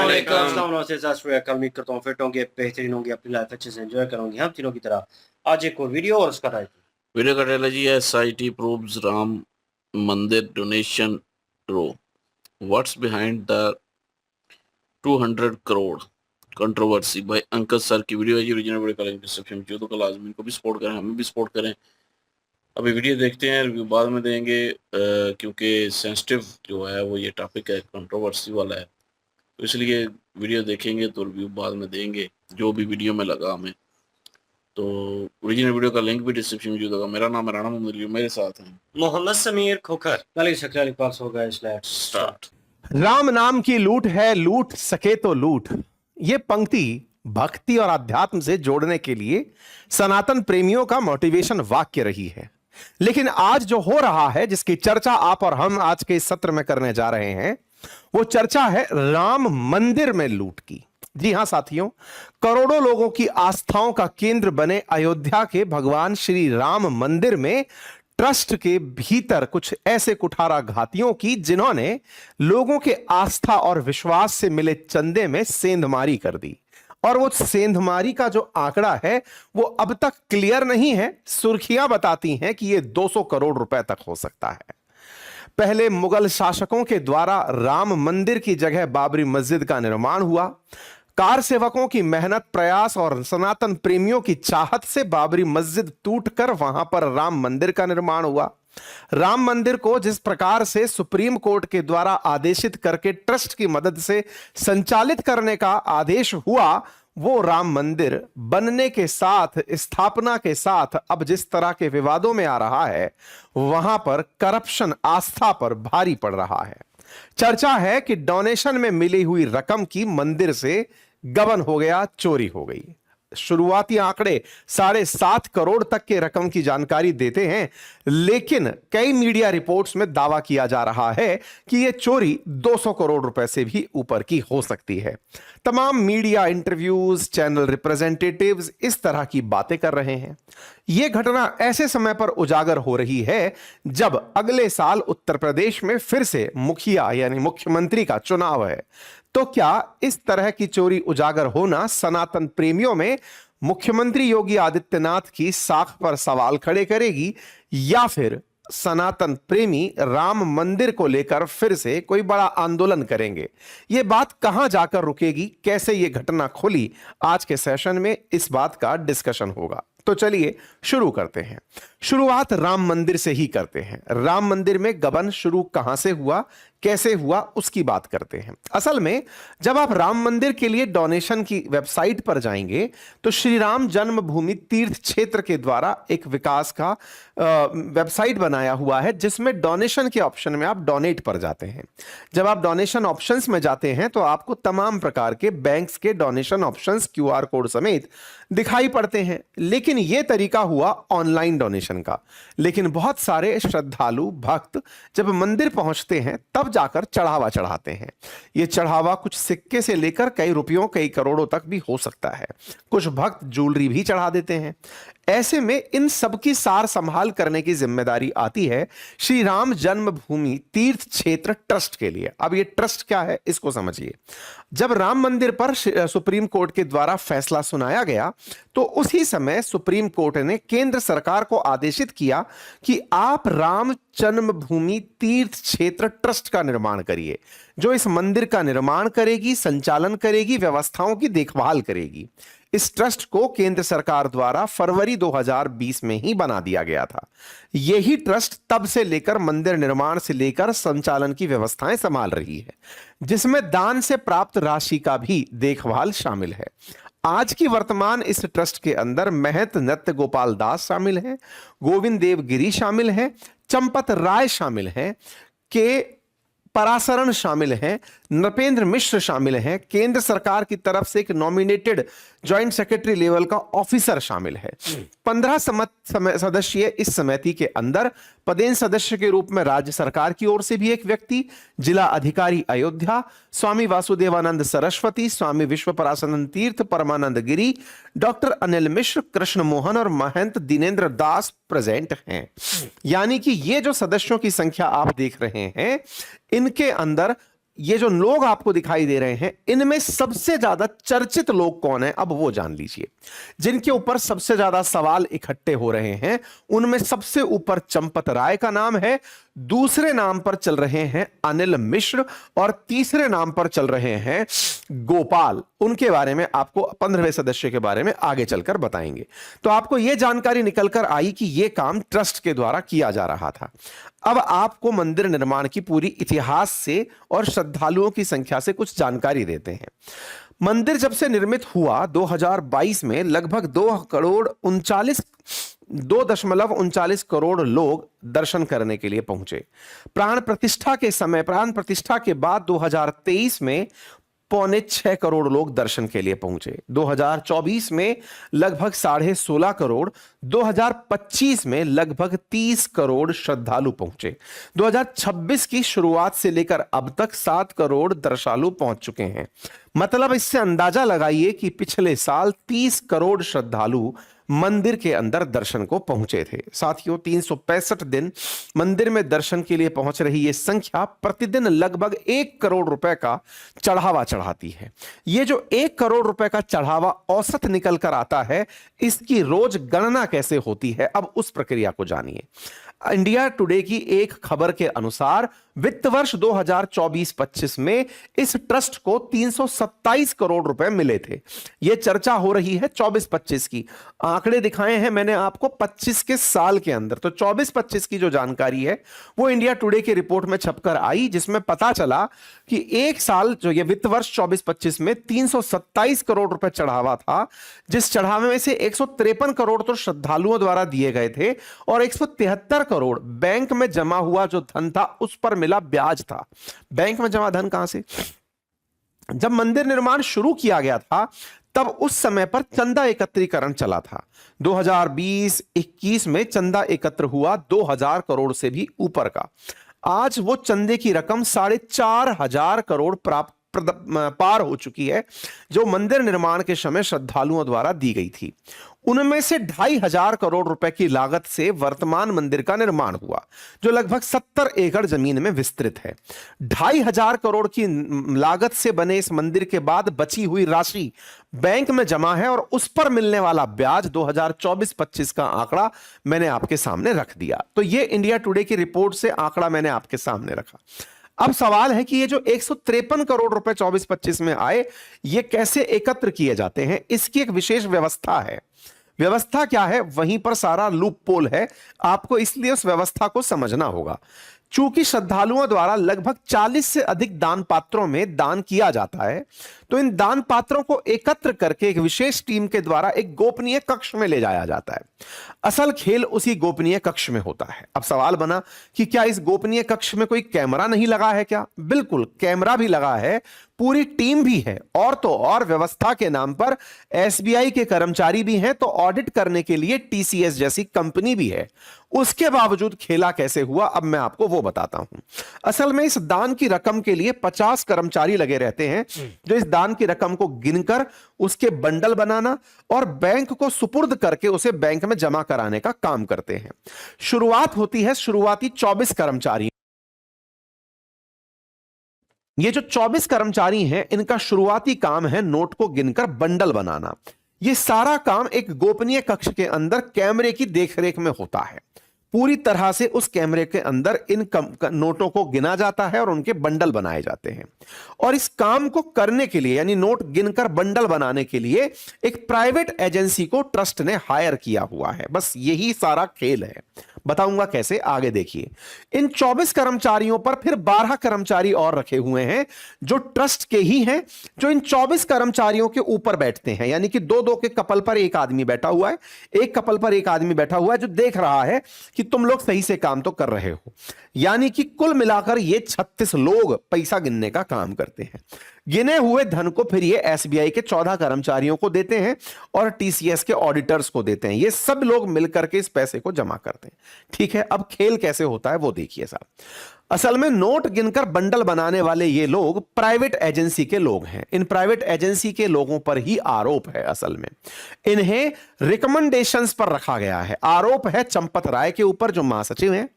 उम्मीद करता हूँ फिट होंगे, बेहतरीन होंगे, अपनी लाइफ अच्छे से एंजॉय करोगे हम तीनों की तरह। आज एक और वीडियो और उसका टाइटल वीडियो का टाइटल जी है SIT proves Ram Mandir donation row, what's behind the 200 crore controversy भाई अंकज सर की वीडियो है जी। ओरिजिनल वीडियो का लिंक डिस्क्रिप्शन में तो कल आजमी को भी सपोर्ट करें, हमें भी सपोर्ट करें। अभी वीडियो देखते हैं, रिव्यू बाद में देंगे क्योंकि सेंसिटिव जो है वो ये टॉपिक है, कंट्रोवर्सी वाला है, तो इसलिए वीडियो देखेंगे तो रिव्यू बाद में देंगे जो भी वीडियो में लगा हमें। तो ओरिजिनल वीडियो का लिंक भी डिस्क्रिप्शन में होगा। मेरा नाम है राणा मोहम्मद, मेरे साथ हैं मोहम्मद समीर खोखर। स्टार्ट। राम नाम की लूट है, लूट सके तो लूट। ये पंक्ति भक्ति और अध्यात्म से जोड़ने के लिए सनातन प्रेमियों का मोटिवेशन वाक्य रही है। लेकिन आज जो हो रहा है, जिसकी चर्चा आप और हम आज के इस सत्र में करने जा रहे हैं, वो चर्चा है राम मंदिर में लूट की। जी हां साथियों, करोड़ों लोगों की आस्थाओं का केंद्र बने अयोध्या के भगवान श्री राम मंदिर में ट्रस्ट के भीतर कुछ ऐसे कुठारा घातियों की, जिन्होंने लोगों के आस्था और विश्वास से मिले चंदे में सेंधमारी कर दी। और वो सेंधमारी का जो आंकड़ा है वो अब तक क्लियर नहीं है। सुर्खियां बताती हैं कि ये 200 करोड़ रुपए तक हो सकता है। पहले मुगल शासकों के द्वारा राम मंदिर की जगह बाबरी मस्जिद का निर्माण हुआ। कार सेवकों की मेहनत, प्रयास और सनातन प्रेमियों की चाहत से बाबरी मस्जिद टूटकर वहां पर राम मंदिर का निर्माण हुआ। राम मंदिर को जिस प्रकार से सुप्रीम कोर्ट के द्वारा आदेशित करके ट्रस्ट की मदद से संचालित करने का आदेश हुआ, वो राम मंदिर बनने के साथ, स्थापना के साथ अब जिस तरह के विवादों में आ रहा है, वहां पर करप्शन आस्था पर भारी पड़ रहा है। चर्चा है कि डोनेशन में मिली हुई रकम की मंदिर से गबन हो गया, चोरी हो गई। शुरुआती आंकड़े 7.5 करोड़ तक के रकम की जानकारी देते हैं, लेकिन कई मीडिया रिपोर्ट्स में दावा किया जा रहा है कि यह चोरी 200 करोड़ रुपए से भी ऊपर की हो सकती है। तमाम मीडिया इंटरव्यूज, चैनल रिप्रेजेंटेटिव्स इस तरह की बातें कर रहे हैं। यह घटना ऐसे समय पर उजागर हो रही है जब अगले साल उत्तर प्रदेश में फिर से मुखिया यानी मुख्यमंत्री का चुनाव है। तो क्या इस तरह की चोरी उजागर होना सनातन प्रेमियों में मुख्यमंत्री योगी आदित्यनाथ की साख पर सवाल खड़े करेगी, या फिर सनातन प्रेमी राम मंदिर को लेकर फिर से कोई बड़ा आंदोलन करेंगे? यह बात कहां जाकर रुकेगी, कैसे यह घटना खुली, आज के सेशन में इस बात का डिस्कशन होगा। तो चलिए शुरू करते हैं। शुरुआत राम मंदिर से ही करते हैं। राम मंदिर में गबन शुरू कहां से हुआ, कैसे हुआ, उसकी बात करते हैं। असल में जब आप राम मंदिर के लिए डोनेशन की वेबसाइट पर जाएंगे तो श्री राम जन्मभूमि तीर्थ क्षेत्र के द्वारा एक विकास का वेबसाइट बनाया हुआ है, जिसमें डोनेशन के ऑप्शन में आप डोनेट पर जाते हैं। जब आप डोनेशन ऑप्शंस में जाते हैं तो आपको तमाम प्रकार के बैंक्स के डोनेशन ऑप्शंस QR कोड समेत दिखाई पड़ते हैं। लेकिन यह तरीका हुआ ऑनलाइन डोनेशन का। लेकिन बहुत सारे श्रद्धालु भक्त जब मंदिर पहुंचते हैं तब जाकर चढ़ावा चढ़ाते हैं। यह चढ़ावा कुछ सिक्के से लेकर कई रुपयों, कई करोड़ों तक भी हो सकता है। कुछ भक्त ज्वेलरी भी चढ़ा देते हैं। ऐसे में इन सब की सार संभाल करने की जिम्मेदारी आती है श्री राम जन्मभूमि तीर्थ क्षेत्र ट्रस्ट के लिए। अब ये ट्रस्ट क्या है, इसको समझिए। जब राम मंदिर पर सुप्रीम कोर्ट के द्वारा फैसला सुनाया गया तो उसी समय सुप्रीम कोर्ट ने केंद्र सरकार को आदेशित किया कि आप राम जन्मभूमि तीर्थ क्षेत्र ट्रस्ट का निर्माण करिए, जो इस मंदिर का निर्माण करेगी, संचालन करेगी, व्यवस्थाओं की देखभाल करेगी। इस ट्रस्ट को केंद्र सरकार द्वारा फरवरी 2020 में ही बना दिया गया था। यही ट्रस्ट तब से लेकर मंदिर निर्माण से लेकर संचालन की व्यवस्थाएं संभाल रही है, जिसमें दान से प्राप्त राशि का भी देखभाल शामिल है। आज की वर्तमान इस ट्रस्ट के अंदर महंत नृत्य गोपाल दास शामिल हैं, गोविंद देव गिरी शामिल हैं, चंपत राय शामिल हैं, के पराशरण शामिल हैं, नृपेंद्र मिश्र शामिल हैं। केंद्र सरकार की तरफ से एक नॉमिनेटेड ज्वाइंट सेक्रेटरी लेवल का ऑफिसर शामिल है। 15 सदस्यीय इस समिति के अंदर पदेन सदस्य के रूप में राज्य सरकार की ओर से भी एक व्यक्ति, जिला अधिकारी अयोध्या, स्वामी वासुदेवानंद सरस्वती, स्वामी विश्व पराशरन तीर्थ, परमानंद गिरी, डॉक्टर अनिल मिश्र, कृष्ण मोहन और महंत दिनेंद्र दास प्रेजेंट हैं। यानी कि ये जो सदस्यों की संख्या आप देख रहे हैं, इनके अंदर ये जो लोग आपको दिखाई दे रहे हैं, इनमें सबसे ज्यादा चर्चित लोग कौन है, अब वो जान लीजिए। जिनके ऊपर सबसे ज्यादा सवाल इकट्ठे हो रहे हैं, उनमें सबसे ऊपर चंपत राय का नाम है, दूसरे नाम पर चल रहे हैं अनिल मिश्र, और तीसरे नाम पर चल रहे हैं गोपाल। उनके बारे में आपको 15वें सदस्य के बारे में आगे चलकर बताएंगे। तो आपको यह जानकारी निकलकर आई कि यह काम ट्रस्ट के द्वारा किया जा रहा था। अब आपको मंदिर निर्माण की पूरी इतिहास से और श्रद्धालुओं की संख्या से कुछ जानकारी देते हैं। मंदिर जब से निर्मित हुआ 2022 में लगभग 2.39 करोड़ लोग दर्शन करने के लिए पहुंचे। प्राण प्रतिष्ठा के बाद 2023 में 5.25 करोड़ लोग दर्शन के लिए पहुंचे। 2024 में लगभग 16.5 करोड़, 2025 में लगभग 30 करोड़ श्रद्धालु पहुंचे। 2026 की शुरुआत से लेकर अब तक 7 करोड़ दर्शनालु पहुंच चुके हैं। मतलब इससे अंदाजा लगाइए कि पिछले साल 30 करोड़ श्रद्धालु मंदिर के अंदर दर्शन को पहुंचे थे। साथियों, 365 दिन मंदिर में दर्शन के लिए पहुंच रही यह संख्या प्रतिदिन लगभग 1 करोड़ रुपए का चढ़ावा चढ़ाती है। यह जो 1 करोड़ रुपए का चढ़ावा औसत निकल कर आता है, इसकी रोज गणना कैसे होती है, अब उस प्रक्रिया को जानिए। इंडिया टुडे की एक खबर के अनुसार वित्त वर्ष 2024-25 में इस ट्रस्ट को 327 करोड़ रुपए मिले थे। यह चर्चा हो रही है 24-25 की। आंकड़े दिखाए हैं मैंने आपको 25 के साल के अंदर। तो 24-25 की जो जानकारी है वो इंडिया टुडे की रिपोर्ट में छपकर आई, जिसमें पता चला कि एक साल जो ये वित्त वर्ष 24-25 में 327 करोड़ रुपए चढ़ावा था, जिस चढ़ावे में से 153 करोड़ तो श्रद्धालुओं द्वारा दिए गए थे और 173 करोड़ बैंक में जमा हुआ जो धन था उस पर मिला ब्याज था। बैंक में जमा धन कहां से? जब मंदिर निर्माण शुरू किया गया था तब उस समय पर चंदा एकत्रीकरण चला था। 2020-21 में चंदा एकत्र हुआ 2000 करोड़ से भी ऊपर का। आज वो चंदे की रकम 4,500 करोड़ पार हो चुकी है, जो मंदिर निर्माण के समय श्रद्धालुओं द्वारा दी गई थी। उनमें से 2,500 करोड़ रुपए की लागत से वर्तमान मंदिर का निर्माण हुआ, जो लगभग 70 एकड़ जमीन में विस्तृत है। 2,500 करोड़ की लागत से बने इस मंदिर के बाद बची हुई राशि बैंक में जमा है और उस पर मिलने वाला ब्याज 2024-25 का आंकड़ा मैंने आपके सामने रख दिया। तो यह इंडिया टुडे की रिपोर्ट से आंकड़ा मैंने आपके सामने रखा। अब सवाल है कि ये जो 153 करोड़ रुपए 24-25 में आए, ये कैसे एकत्र किए जाते हैं? इसकी एक विशेष व्यवस्था है। व्यवस्था क्या है? वहीं पर सारा लूप पोल है। आपको इसलिए उस व्यवस्था को समझना होगा। चूंकि श्रद्धालुओं द्वारा लगभग 40 से अधिक दान पात्रों में दान किया जाता है, तो इन दान पात्रों को एकत्र करके एक विशेष टीम के द्वारा एक गोपनीय कक्ष में ले जाया जाता है। असल खेल उसी गोपनीय कक्ष में होता है। अब सवाल बना कि क्या इस गोपनीय कक्ष में कोई कैमरा नहीं लगा है क्या? बिल्कुल, कैमरा भी लगा है, पूरी टीम भी है, और तो और व्यवस्था के नाम पर एसबीआई के कर्मचारी भी हैं, तो ऑडिट करने के लिए टीसीएस जैसी कंपनी भी है। उसके बावजूद खेला कैसे हुआ, अब मैं आपको वो बताता हूं। असल में इस दान की रकम के लिए 50 कर्मचारी लगे रहते हैं, जो इस दान की रकम को गिनकर उसके बंडल बनाना और बैंक को सुपुर्द करके उसे बैंक में जमा कराने का काम करते हैं। शुरुआत होती है शुरुआती 24 कर्मचारी। ये जो 24 कर्मचारी हैं, इनका शुरुआती काम है नोट को गिनकर बंडल बनाना। ये सारा काम एक गोपनीय कक्ष के अंदर कैमरे की देखरेख में होता है। पूरी तरह से उस कैमरे के अंदर इन नोटों को गिना जाता है और उनके बंडल बनाए जाते हैं। और इस काम को करने के लिए, यानी नोट गिनकर बंडल बनाने के लिए, एक प्राइवेट एजेंसी को ट्रस्ट ने हायर किया हुआ है। बस यही सारा खेल है। बताऊंगा कैसे, आगे देखिए। इन 24 कर्मचारियों पर फिर 12 कर्मचारी और रखे हुए हैं, जो ट्रस्ट के ही हैं, जो इन 24 कर्मचारियों के ऊपर बैठते हैं। यानी कि 2-2 के कपल पर एक आदमी बैठा हुआ है, एक कपल पर एक आदमी बैठा हुआ है, जो देख रहा है कि तुम लोग सही से काम तो कर रहे हो। यानी कि कुल मिलाकर ये 36 लोग पैसा गिनने का काम करते हैं। गिने हुए धन को फिर ये एसबीआई के 14 कर्मचारियों को देते हैं और टीसीएस के ऑडिटर्स को देते हैं। ये सब लोग मिलकर के इस पैसे को जमा करते हैं। ठीक है, अब खेल कैसे होता है वो देखिए साहब। असल में नोट गिनकर बंडल बनाने वाले ये लोग प्राइवेट एजेंसी के लोग हैं। इन प्राइवेट एजेंसी के लोगों पर ही आरोप है। असल में इन्हें रिकमेंडेशंस पर रखा गया है। आरोप है चंपत राय के ऊपर जो महासचिव हैं,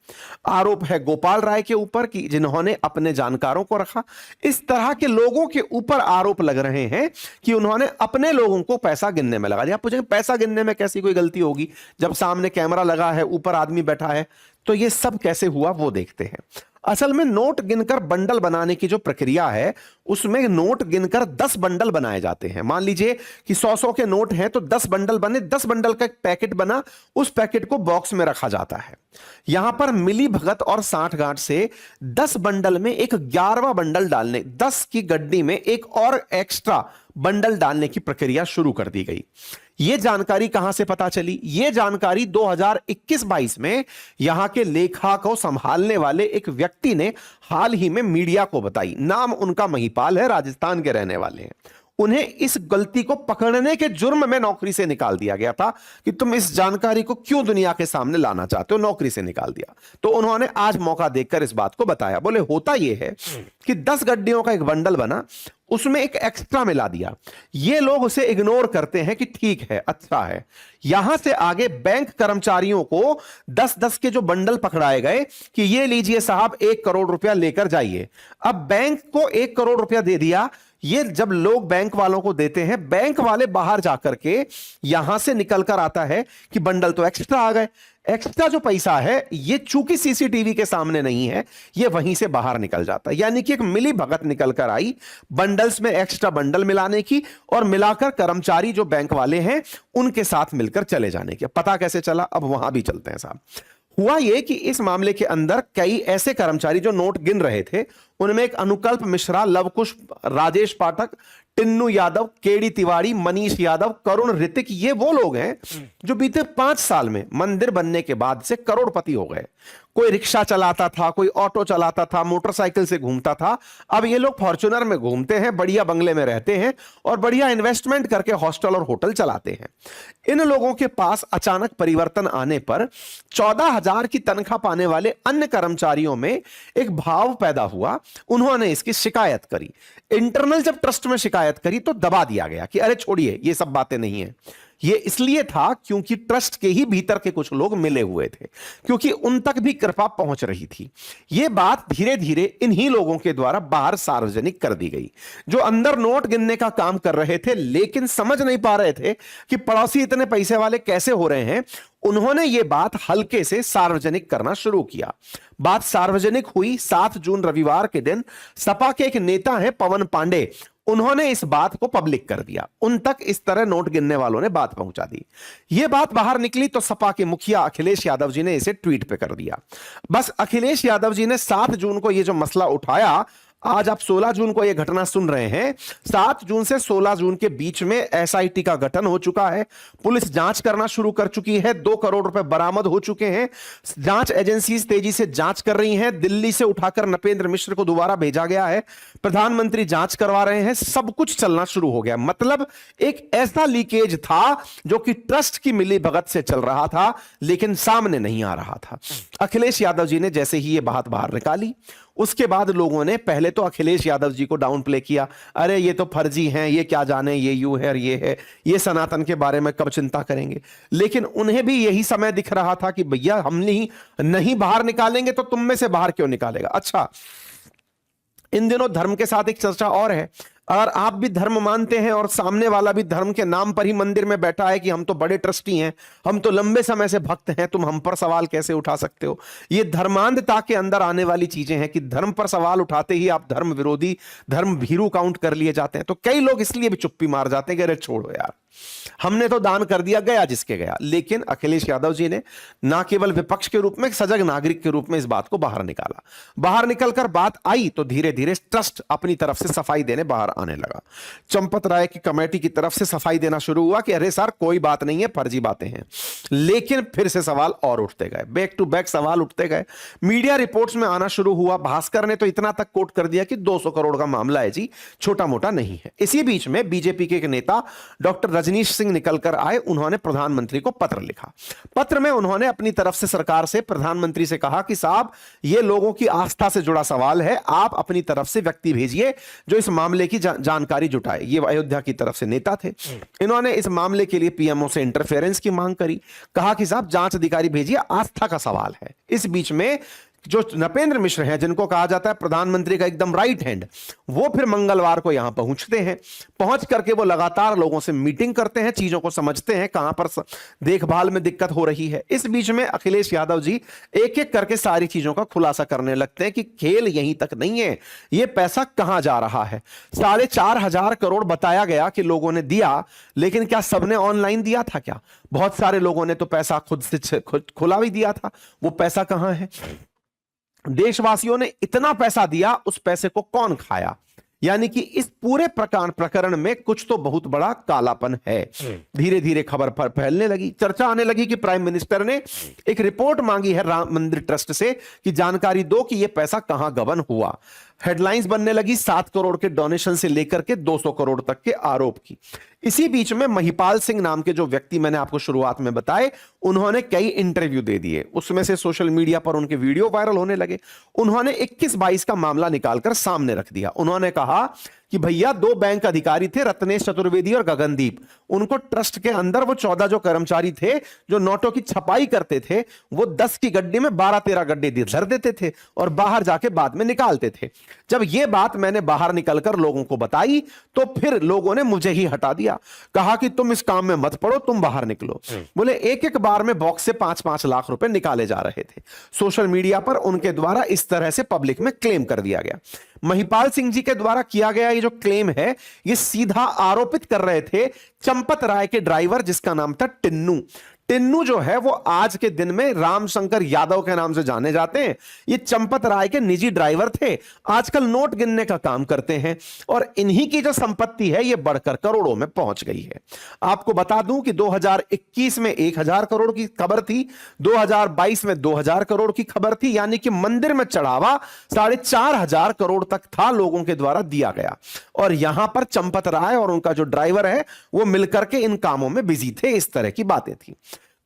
आरोप है गोपाल राय के ऊपर कि जिन्होंने अपने जानकारों को रखा। इस तरह के लोगों के ऊपर आरोप लग रहे हैं कि उन्होंने अपने लोगों को पैसा गिनने में लगा दिया। आप पूछेंगे पैसा गिनने में कैसी कोई गलती होगी जब सामने कैमरा लगा है, ऊपर आदमी बैठा है? तो ये सब कैसे हुआ वो देखते हैं। असल में नोट गिनकर बंडल बनाने की जो प्रक्रिया है उसमें नोट गिनकर 10 बंडल बनाए जाते हैं। मान लीजिए कि 100 के नोट हैं तो 10 बंडल बने, 10 बंडल का एक पैकेट बना, उस पैकेट को बॉक्स में रखा जाता है। यहां पर मिली भगत और सांठगांठ से 10 बंडल में एक 11वां बंडल डालने, 10 की गड्डी में एक और एक्स्ट्रा बंडल डालने की प्रक्रिया शुरू कर दी गई। यह जानकारी कहां से पता चली? यह जानकारी 2021-22 में यहां के लेखा को संभालने वाले एक व्यक्ति ने हाल ही में मीडिया को बताई। नाम उनका महिपाल है, राजस्थान के रहने वाले हैं। उन्हें इस गलती को पकड़ने के जुर्म में नौकरी से निकाल दिया गया था कि तुम इस जानकारी को क्यों दुनिया के सामने लाना चाहते हो, नौकरी से निकाल दिया। तो उन्होंने आज मौका देखकर इस बात को बताया। बोले होता यह है कि 10 गड्डियों का एक बंडल बना, उसमें एक एक्स्ट्रा मिला दिया। ये लोग उसे इग्नोर करते हैं कि ठीक है, अच्छा है। यहां से आगे बैंक कर्मचारियों को 10-10 के जो बंडल पकड़ाए गए कि ये लीजिए साहब 1 करोड़ रुपया लेकर जाइए। अब बैंक को 1 करोड़ रुपया दे दिया। ये जब लोग बैंक वालों को देते हैं, बैंक वाले बाहर जाकर के यहां से निकलकर आता है कि बंडल तो एक्स्ट्रा आ गए। एक्स्ट्रा जो पैसा है ये चूंकि सीसीटीवी के सामने नहीं है, ये वहीं से बाहर निकल जाता है। यानी कि एक मिली भगत निकल कर आई बंडल्स में एक्स्ट्रा बंडल मिलाने की और मिलाकर कर्मचारी जो बैंक वाले हैं उनके साथ मिलकर चले जाने की। पता कैसे चला? अब वहां भी चलते हैं साहब। हुआ यह कि इस मामले के अंदर कई ऐसे कर्मचारी जो नोट गिन रहे थे, उनमें एक अनुकल्प मिश्रा, लवकुश, राजेश पाठक, टिन्नू यादव, केडी तिवारी, मनीष यादव, करुण ऋतिक, ये वो लोग हैं जो बीते 5 साल में मंदिर बनने के बाद से करोड़पति हो गए। कोई रिक्शा चलाता था, कोई ऑटो चलाता था, मोटरसाइकिल से घूमता था, अब ये लोग फॉर्च्यूनर में घूमते हैं, बढ़िया बंगले में रहते हैं और बढ़िया इन्वेस्टमेंट करके हॉस्टल और होटल चलाते हैं। इन लोगों के पास अचानक परिवर्तन आने पर 14,000 की तनख्वाह पाने वाले अन्य कर्मचारियों में एक भाव पैदा हुआ। उन्होंने इसकी शिकायत करी। इंटरनल जब ट्रस्ट में शिकायत करी तो दबा दिया गया कि अरे छोड़िए, ये सब बातें नहीं है। ये इसलिए था क्योंकि ट्रस्ट के ही भीतर के कुछ लोग मिले हुए थे, क्योंकि उन तक भी कृपा पहुंच रही थी। ये बात धीरे धीरे इन्हीं लोगों के द्वारा बाहर सार्वजनिक कर दी गई, जो अंदर नोट गिनने का काम कर रहे थे लेकिन समझ नहीं पा रहे थे कि पड़ोसी इतने पैसे वाले कैसे हो रहे हैं। उन्होंने ये बात हल्के से सार्वजनिक करना शुरू किया। बात सार्वजनिक हुई 7 जून रविवार के दिन। सपा के एक नेता हैं पवन पांडे, उन्होंने इस बात को पब्लिक कर दिया। उन तक इस तरह नोट गिनने वालों ने बात पहुंचा दी। यह बात बाहर निकली तो सपा के मुखिया अखिलेश यादव जी ने इसे ट्वीट पे कर दिया। बस अखिलेश यादव जी ने 7 जून को यह जो मसला उठाया, आज आप 16 जून को यह घटना सुन रहे हैं। 7 जून से 16 जून के बीच में एसआईटी का गठन हो चुका है। पुलिस जांच करना शुरू कर चुकी है। 2 करोड़ रुपए बरामद हो चुके हैं। जांच एजेंसीज तेजी से जांच कर रही हैं। दिल्ली से उठाकर नपेंद्र मिश्र को दोबारा भेजा गया है। प्रधानमंत्री जांच करवा रहे हैं। सब कुछ चलना शुरू हो गया। मतलब एक ऐसा लीकेज था जो कि ट्रस्ट की मिलीभगत से चल रहा था लेकिन सामने नहीं आ रहा था। अखिलेश यादव जी ने जैसे ही यह बात बाहर निकाली, उसके बाद लोगों ने पहले तो अखिलेश यादव जी को डाउन प्ले किया। अरे ये तो फर्जी हैं, ये क्या जाने, ये यूं है और ये है, ये सनातन के बारे में कब चिंता करेंगे। लेकिन उन्हें भी यही समय दिख रहा था कि भैया हम नहीं बाहर निकालेंगे तो तुम में से बाहर क्यों निकालेगा। अच्छा, इन दिनों धर्म के साथ एक चर्चा और है। अगर आप भी धर्म मानते हैं और सामने वाला भी धर्म के नाम पर ही मंदिर में बैठा है कि हम तो बड़े ट्रस्टी हैं, हम तो लंबे समय से भक्त हैं, तुम हम पर सवाल कैसे उठा सकते हो। ये धर्मांधता के अंदर आने वाली चीजें हैं कि धर्म पर सवाल उठाते ही आप धर्म विरोधी, धर्म भीरू काउंट कर लिए जाते हैं। तो कई लोग इसलिए भी चुप्पी मार जाते हैं कि अरे छोड़ो यार, हमने तो दान कर दिया, गया जिसके गया। लेकिन अखिलेश यादव जी ने ना केवल विपक्ष के रूप में, सजग नागरिक के रूप में इस बात को बाहर निकाला। बाहर निकलकर बात आई तो धीरे धीरे ट्रस्ट अपनी तरफ से सफाई देने बाहर आने लगा। चंपत राय की कमेटी की तरफ से सफाई देना शुरू हुआ कि अरे सर कोई बात नहीं है, फर्जी बातें हैं। लेकिन फिर से सवाल और उठते गए, बैक टू बैक सवाल उठते गए। मीडिया रिपोर्ट्स में आना शुरू हुआ। भास्कर ने तो इतना तक कोट कर दिया कि 200 करोड़ का मामला है जी, छोटा मोटा नहीं है। इसी बीच में बीजेपी के एक नेता डॉक्टर रजनीश सिंह निकलकर आए, उन्होंने प्रधानमंत्री को पत्र लिखा। पत्र में उन्होंने अपनी तरफ से सरकार से, प्रधानमंत्री से कहा कि साहब ये लोगों की आस्था से जुड़ा सवाल है, आप अपनी तरफ से व्यक्ति भेजिए जो इस मामले की जानकारी जुटाए। ये अयोध्या की तरफ से नेता थे। इन्होंने इस मामले के लिए पीएमओ से इंटरफेरेंस की मांग करी, कहा कि साहब जांच अधिकारी भेजिए, आस्था का सवाल है। इस बीच में जो नपेंद्र मिश्र हैं, जिनको कहा जाता है प्रधानमंत्री का एकदम राइट हैंड, वो फिर मंगलवार को यहां पहुंचते हैं। पहुंच करके वो लगातार लोगों से मीटिंग करते हैं, चीजों को समझते हैं, कहां पर देखभाल में दिक्कत हो रही है। इस बीच में अखिलेश यादव जी एक एक करके सारी चीजों का खुलासा करने लगते हैं कि खेल यहीं तक नहीं है, ये पैसा कहां जा रहा है। 4,500 करोड़ बताया गया कि लोगों ने दिया, लेकिन क्या सबने ऑनलाइन दिया था? क्या बहुत सारे लोगों ने तो पैसा खुद से खुला भी दिया था, वो पैसा कहां है? देशवासियों ने इतना पैसा दिया, उस पैसे को कौन खाया? यानी कि इस पूरे प्रकरण में कुछ तो बहुत बड़ा कालापन है। धीरे धीरे खबर फैलने लगी, चर्चा आने लगी कि प्राइम मिनिस्टर ने एक रिपोर्ट मांगी है राम मंदिर ट्रस्ट से कि जानकारी दो कि यह पैसा कहां गबन हुआ। हेडलाइंस बनने लगी 7 करोड़ के डोनेशन से लेकर के 200 करोड़ तक के आरोप की। इसी बीच में महिपाल सिंह नाम के जो व्यक्ति मैंने आपको शुरुआत में बताए, उन्होंने कई इंटरव्यू दे दिए, उसमें से सोशल मीडिया पर उनके वीडियो वायरल होने लगे। उन्होंने 21-22 का मामला निकालकर सामने रख दिया। उन्होंने कहा कि भैया 2 बैंक अधिकारी थे, रत्नेश चतुर्वेदी और गगनदीप। उनको ट्रस्ट के अंदर वो 14 जो कर्मचारी थे जो नोटों की छपाई करते थे, वो 10 की गड्डी में 12-13 गड्ढे धर देते थे और बाहर जाके बाद में निकालते थे। जब ये बात मैंने बाहर निकलकर लोगों को बताई तो फिर लोगों ने मुझे ही हटा दिया, कहा कि तुम इस काम में मत पड़ो, तुम बाहर निकलो। बोले एक एक बार में बॉक्स से 5-5 लाख रुपए निकाले जा रहे थे। सोशल मीडिया पर उनके द्वारा इस तरह से पब्लिक में क्लेम कर दिया गया। महिपाल सिंह जी के द्वारा किया गया ये जो क्लेम है, ये सीधा आरोपित कर रहे थे चंपत राय के ड्राइवर, जिसका नाम था टिन्नू। टिन्नू जो है वो आज के दिन में रामशंकर यादव के नाम से जाने जाते हैं। ये चंपत राय के निजी ड्राइवर थे, आजकल नोट गिनने का काम करते हैं और इन्हीं की जो संपत्ति है ये बढ़कर करोड़ों में पहुंच गई है। आपको बता दूं कि 2021 में 1,000 करोड़ की खबर थी, 2022 में 2,000 करोड़ की खबर थी, यानी कि मंदिर में चढ़ावा 4,500 करोड़ तक था लोगों के द्वारा दिया गया। और यहां पर चंपत राय और उनका जो ड्राइवर है वो मिलकर के इन कामों में बिजी थे। इस तरह की बातें थी।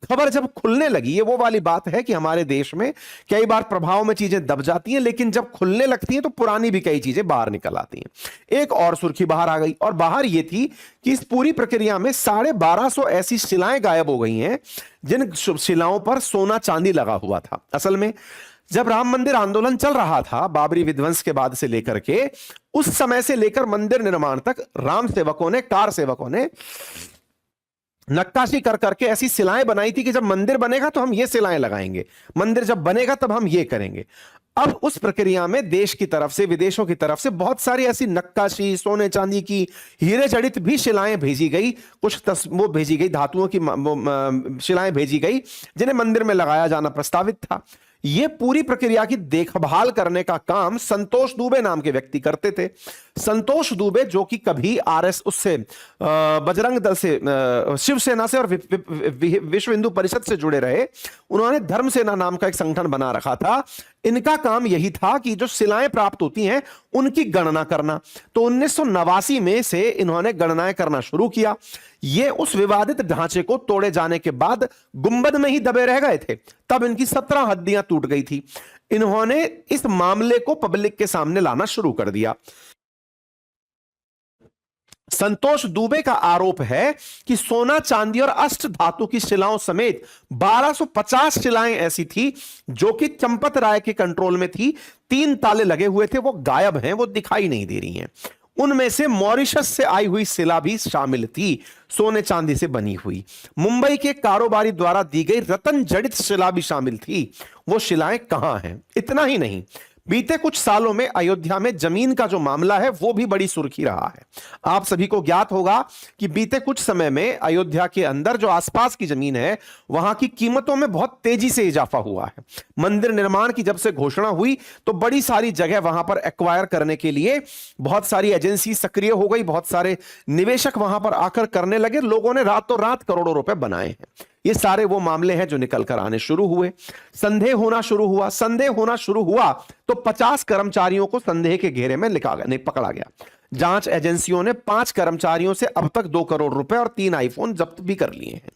खबर जब खुलने लगी, ये वो वाली बात है कि हमारे देश में कई बार प्रभाव में चीजें दब जाती हैं, लेकिन जब खुलने लगती हैं तो पुरानी भी कई चीजें बाहर निकल आती हैं। एक और सुर्खी बाहर आ गई, और बाहर ये थी कि इस पूरी प्रक्रिया में 1250 ऐसी शिलाएं गायब हो गई हैं जिन शिलाओं पर सोना चांदी लगा हुआ था। असल में जब राम मंदिर आंदोलन चल रहा था, बाबरी विध्वंस के बाद से लेकर के उस समय से लेकर मंदिर निर्माण तक, राम सेवकों ने, कार सेवकों ने नक्काशी कर करके ऐसी शिलाएं बनाई थी कि जब मंदिर बनेगा तो हम ये शिलाएं लगाएंगे, मंदिर जब बनेगा तब हम ये करेंगे। अब उस प्रक्रिया में देश की तरफ से, विदेशों की तरफ से बहुत सारी ऐसी नक्काशी, सोने चांदी की, हीरे जड़ित भी शिलाएं भेजी गई, कुछ वो भेजी गई, धातुओं की शिलाएं भेजी गई जिन्हें मंदिर में लगाया जाना प्रस्तावित था। ये पूरी प्रक्रिया की देखभाल करने का काम संतोष दुबे नाम के व्यक्ति करते थे। संतोष दुबे जो कि कभी उससे बजरंग दल से, शिवसेना से और विश्व हिंदू परिषद से जुड़े रहे, उन्होंने धर्म सेना नाम का एक संगठन बना रखा था। इनका काम यही था कि जो शिलाएं प्राप्त होती हैं उनकी गणना करना। तो 1989 में से इन्होंने गणनाएं करना शुरू किया। ये उस विवादित ढांचे को तोड़े जाने के बाद गुंबद में ही दबे रह गए थे, तब इनकी 17 हड्डियां टूट गई थी। इन्होंने इस मामले को पब्लिक के सामने लाना शुरू कर दिया। संतोष दुबे का आरोप है कि सोना चांदी और अष्ट धातु की शिलाओं समेत 1250 शिलाएं ऐसी थी जो कि चंपत राय के कंट्रोल में थी। 3 ताले लगे हुए थे, वो गायब हैं, वो दिखाई नहीं दे रही हैं। उनमें से मॉरिशस से आई हुई शिला भी शामिल थी, सोने चांदी से बनी हुई। मुंबई के कारोबारी द्वारा दी गई रत्न जड़ित शिला भी शामिल थी। वो शिलाएं कहां हैं? इतना ही नहीं, बीते कुछ सालों में अयोध्या में जमीन का जो मामला है वो भी बड़ी सुर्खी रहा है। आप सभी को ज्ञात होगा कि बीते कुछ समय में अयोध्या के अंदर जो आसपास की जमीन है वहां की कीमतों में बहुत तेजी से इजाफा हुआ है। मंदिर निर्माण की जब से घोषणा हुई तो बड़ी सारी जगह वहां पर एक्वायर करने के लिए बहुत सारी एजेंसी सक्रिय हो गई, बहुत सारे निवेशक वहां पर आकर करने लगे। लोगों ने रातों रात करोड़ों रुपए बनाए हैं। ये सारे वो मामले हैं जो निकल कर आने शुरू हुए। संदेह होना शुरू हुआ तो 50 कर्मचारियों को संदेह के घेरे में पकड़ा गया। जांच एजेंसियों ने 5 कर्मचारियों से अब तक 2 करोड़ रुपए और 3 आईफोन जब्त भी कर लिए हैं।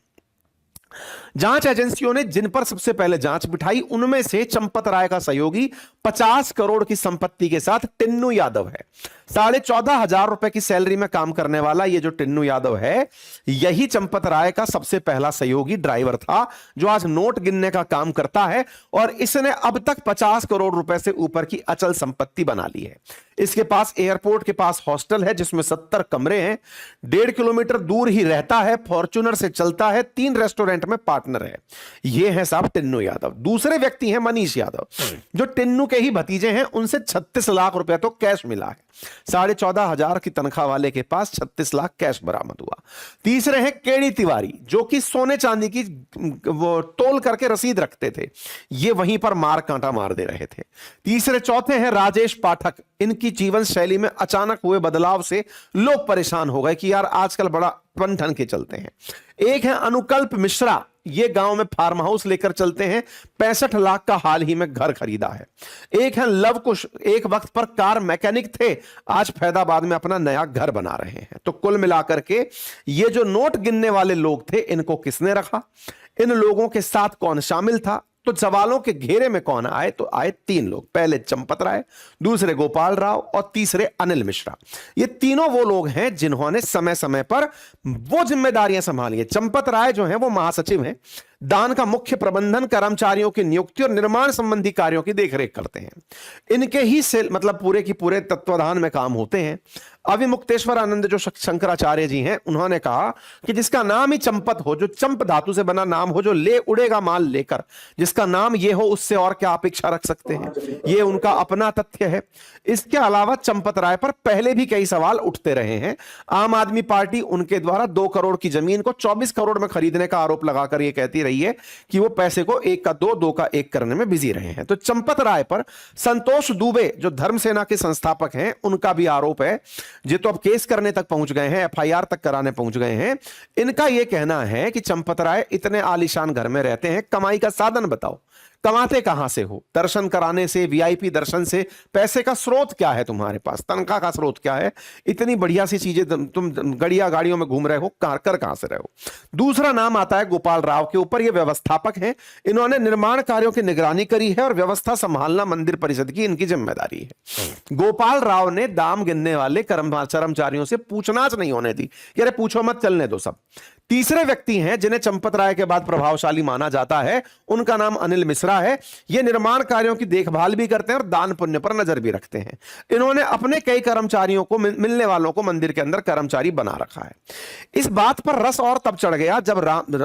जांच एजेंसियों ने जिन पर सबसे पहले जांच बिठाई उनमें से चंपत राय का सहयोगी 50 करोड़ की संपत्ति के साथ टिन्नू यादव है। 14,500 रुपए की सैलरी में काम करने वाला ये जो टिन्नू यादव है, यही चंपत राय का सबसे पहला सहयोगी ड्राइवर था जो आज नोट गिनने का काम करता है, और इसने अब तक 50 करोड़ रुपए से ऊपर की अचल संपत्ति बना ली है। इसके पास एयरपोर्ट के पास हॉस्टल है जिसमें 70 कमरे हैं, 1.5 किलोमीटर दूर ही रहता है, फॉर्च्यूनर से चलता है, 3 रेस्टोरेंट में पार्टनर है। ये है साहब टिन्नू यादव। दूसरे व्यक्ति हैं मनीष यादव, जो टिन्नू के ही भतीजे हैं। उनसे 36 लाख रुपए तो कैश मिला है। 14,500 की तनख्वाह वाले के पास 36 लाख कैश बरामद हुआ। तीसरे हैं केडी तिवारी, जो कि सोने चांदी की वो तोल करके रसीद रखते थे, ये वहीं पर मार कांटा मार दे रहे थे। तीसरे चौथे हैं राजेश पाठक। इनकी जीवन शैली में अचानक हुए बदलाव से लोग परेशान हो गए कि यार आजकल बड़ा पन ठन के चलते हैं। एक है अनुकल्प मिश्रा, ये गांव में फार्म हाउस लेकर चलते हैं, 65 लाख का हाल ही में घर खरीदा है। एक है लव कुश, एक वक्त पर कार मैकेनिक थे, आज फैदाबाद में अपना नया घर बना रहे हैं। तो कुल मिलाकर के ये जो नोट गिनने वाले लोग थे, इनको किसने रखा, इन लोगों के साथ कौन शामिल था, तो सवालों के घेरे में कौन आए, तो आए 3 लोग। पहले चंपत राय, दूसरे गोपाल राव और तीसरे अनिल मिश्रा। ये तीनों वो लोग हैं जिन्होंने समय समय पर वो जिम्मेदारियां संभाली है। चंपत राय जो हैं वो महासचिव हैं, दान का मुख्य प्रबंधन, कर्मचारियों की नियुक्ति और निर्माण संबंधी कार्यों की देखरेख करते हैं। इनके ही से मतलब पूरे की पूरे तत्वाधान में काम होते हैं। अविमुक्तेश्वर आनंद जो शंकराचार्य जी हैं, उन्होंने कहा कि जिसका नाम ही चंपत हो, जो चंप धातु से बना नाम हो, जो ले उड़ेगा माल लेकर, जिसका नाम ये हो, उससे और क्या अपेक्षा रख सकते हैं। ये उनका अपना तथ्य है। इसके अलावा चंपत राय पर पहले भी कई सवाल उठते रहे हैं। आम आदमी पार्टी उनके द्वारा 2 करोड़ की जमीन को 24 करोड़ में खरीदने का आरोप लगाकर यह कहती रही है कि वो पैसे को 1 का 2, 2 का 1 करने में बिजी रहे हैं। तो चंपत राय पर संतोष दुबे जो धर्म सेना के संस्थापक हैं, उनका भी आरोप है। ये तो अब केस करने तक पहुंच गए हैं, एफआईआर तक कराने पहुंच गए हैं। इनका यह कहना है कि चंपत राय इतने आलीशान घर में रहते हैं, कमाई का साधन बताओ, कमाते कहां से हो? दर्शन कराने से, वीआईपी दर्शन से? पैसे का स्रोत क्या है तुम्हारे पास? तनख्वाह का स्रोत क्या है? इतनी बढ़िया सी चीजें तुम गड़िया गाड़ियों में घूम रहे हो, कहां से रहे हो? दूसरा नाम आता है गोपाल राव के ऊपर। ये व्यवस्थापक हैं, इन्होंने निर्माण कार्यों की निगरानी करी है और व्यवस्था संभालना मंदिर परिषद की इनकी जिम्मेदारी है। गोपाल राव ने दाम गिनने वाले कर्मचारियों से पूछताछ नहीं होने दी कि अरे पूछो मत, चलने दो सब। तीसरे व्यक्ति हैं जिन्हें चंपत राय के बाद प्रभावशाली माना जाता है, उनका नाम अनिल मिश्रा है। ये निर्माण कार्यों की देखभाल भी करते हैं और दान पुण्य पर नजर भी रखते हैं। इन्होंने अपने कई कर्मचारियों को, मिलने वालों को मंदिर के अंदर कर्मचारी बना रखा है। इस बात पर रस और तब चढ़ गया जब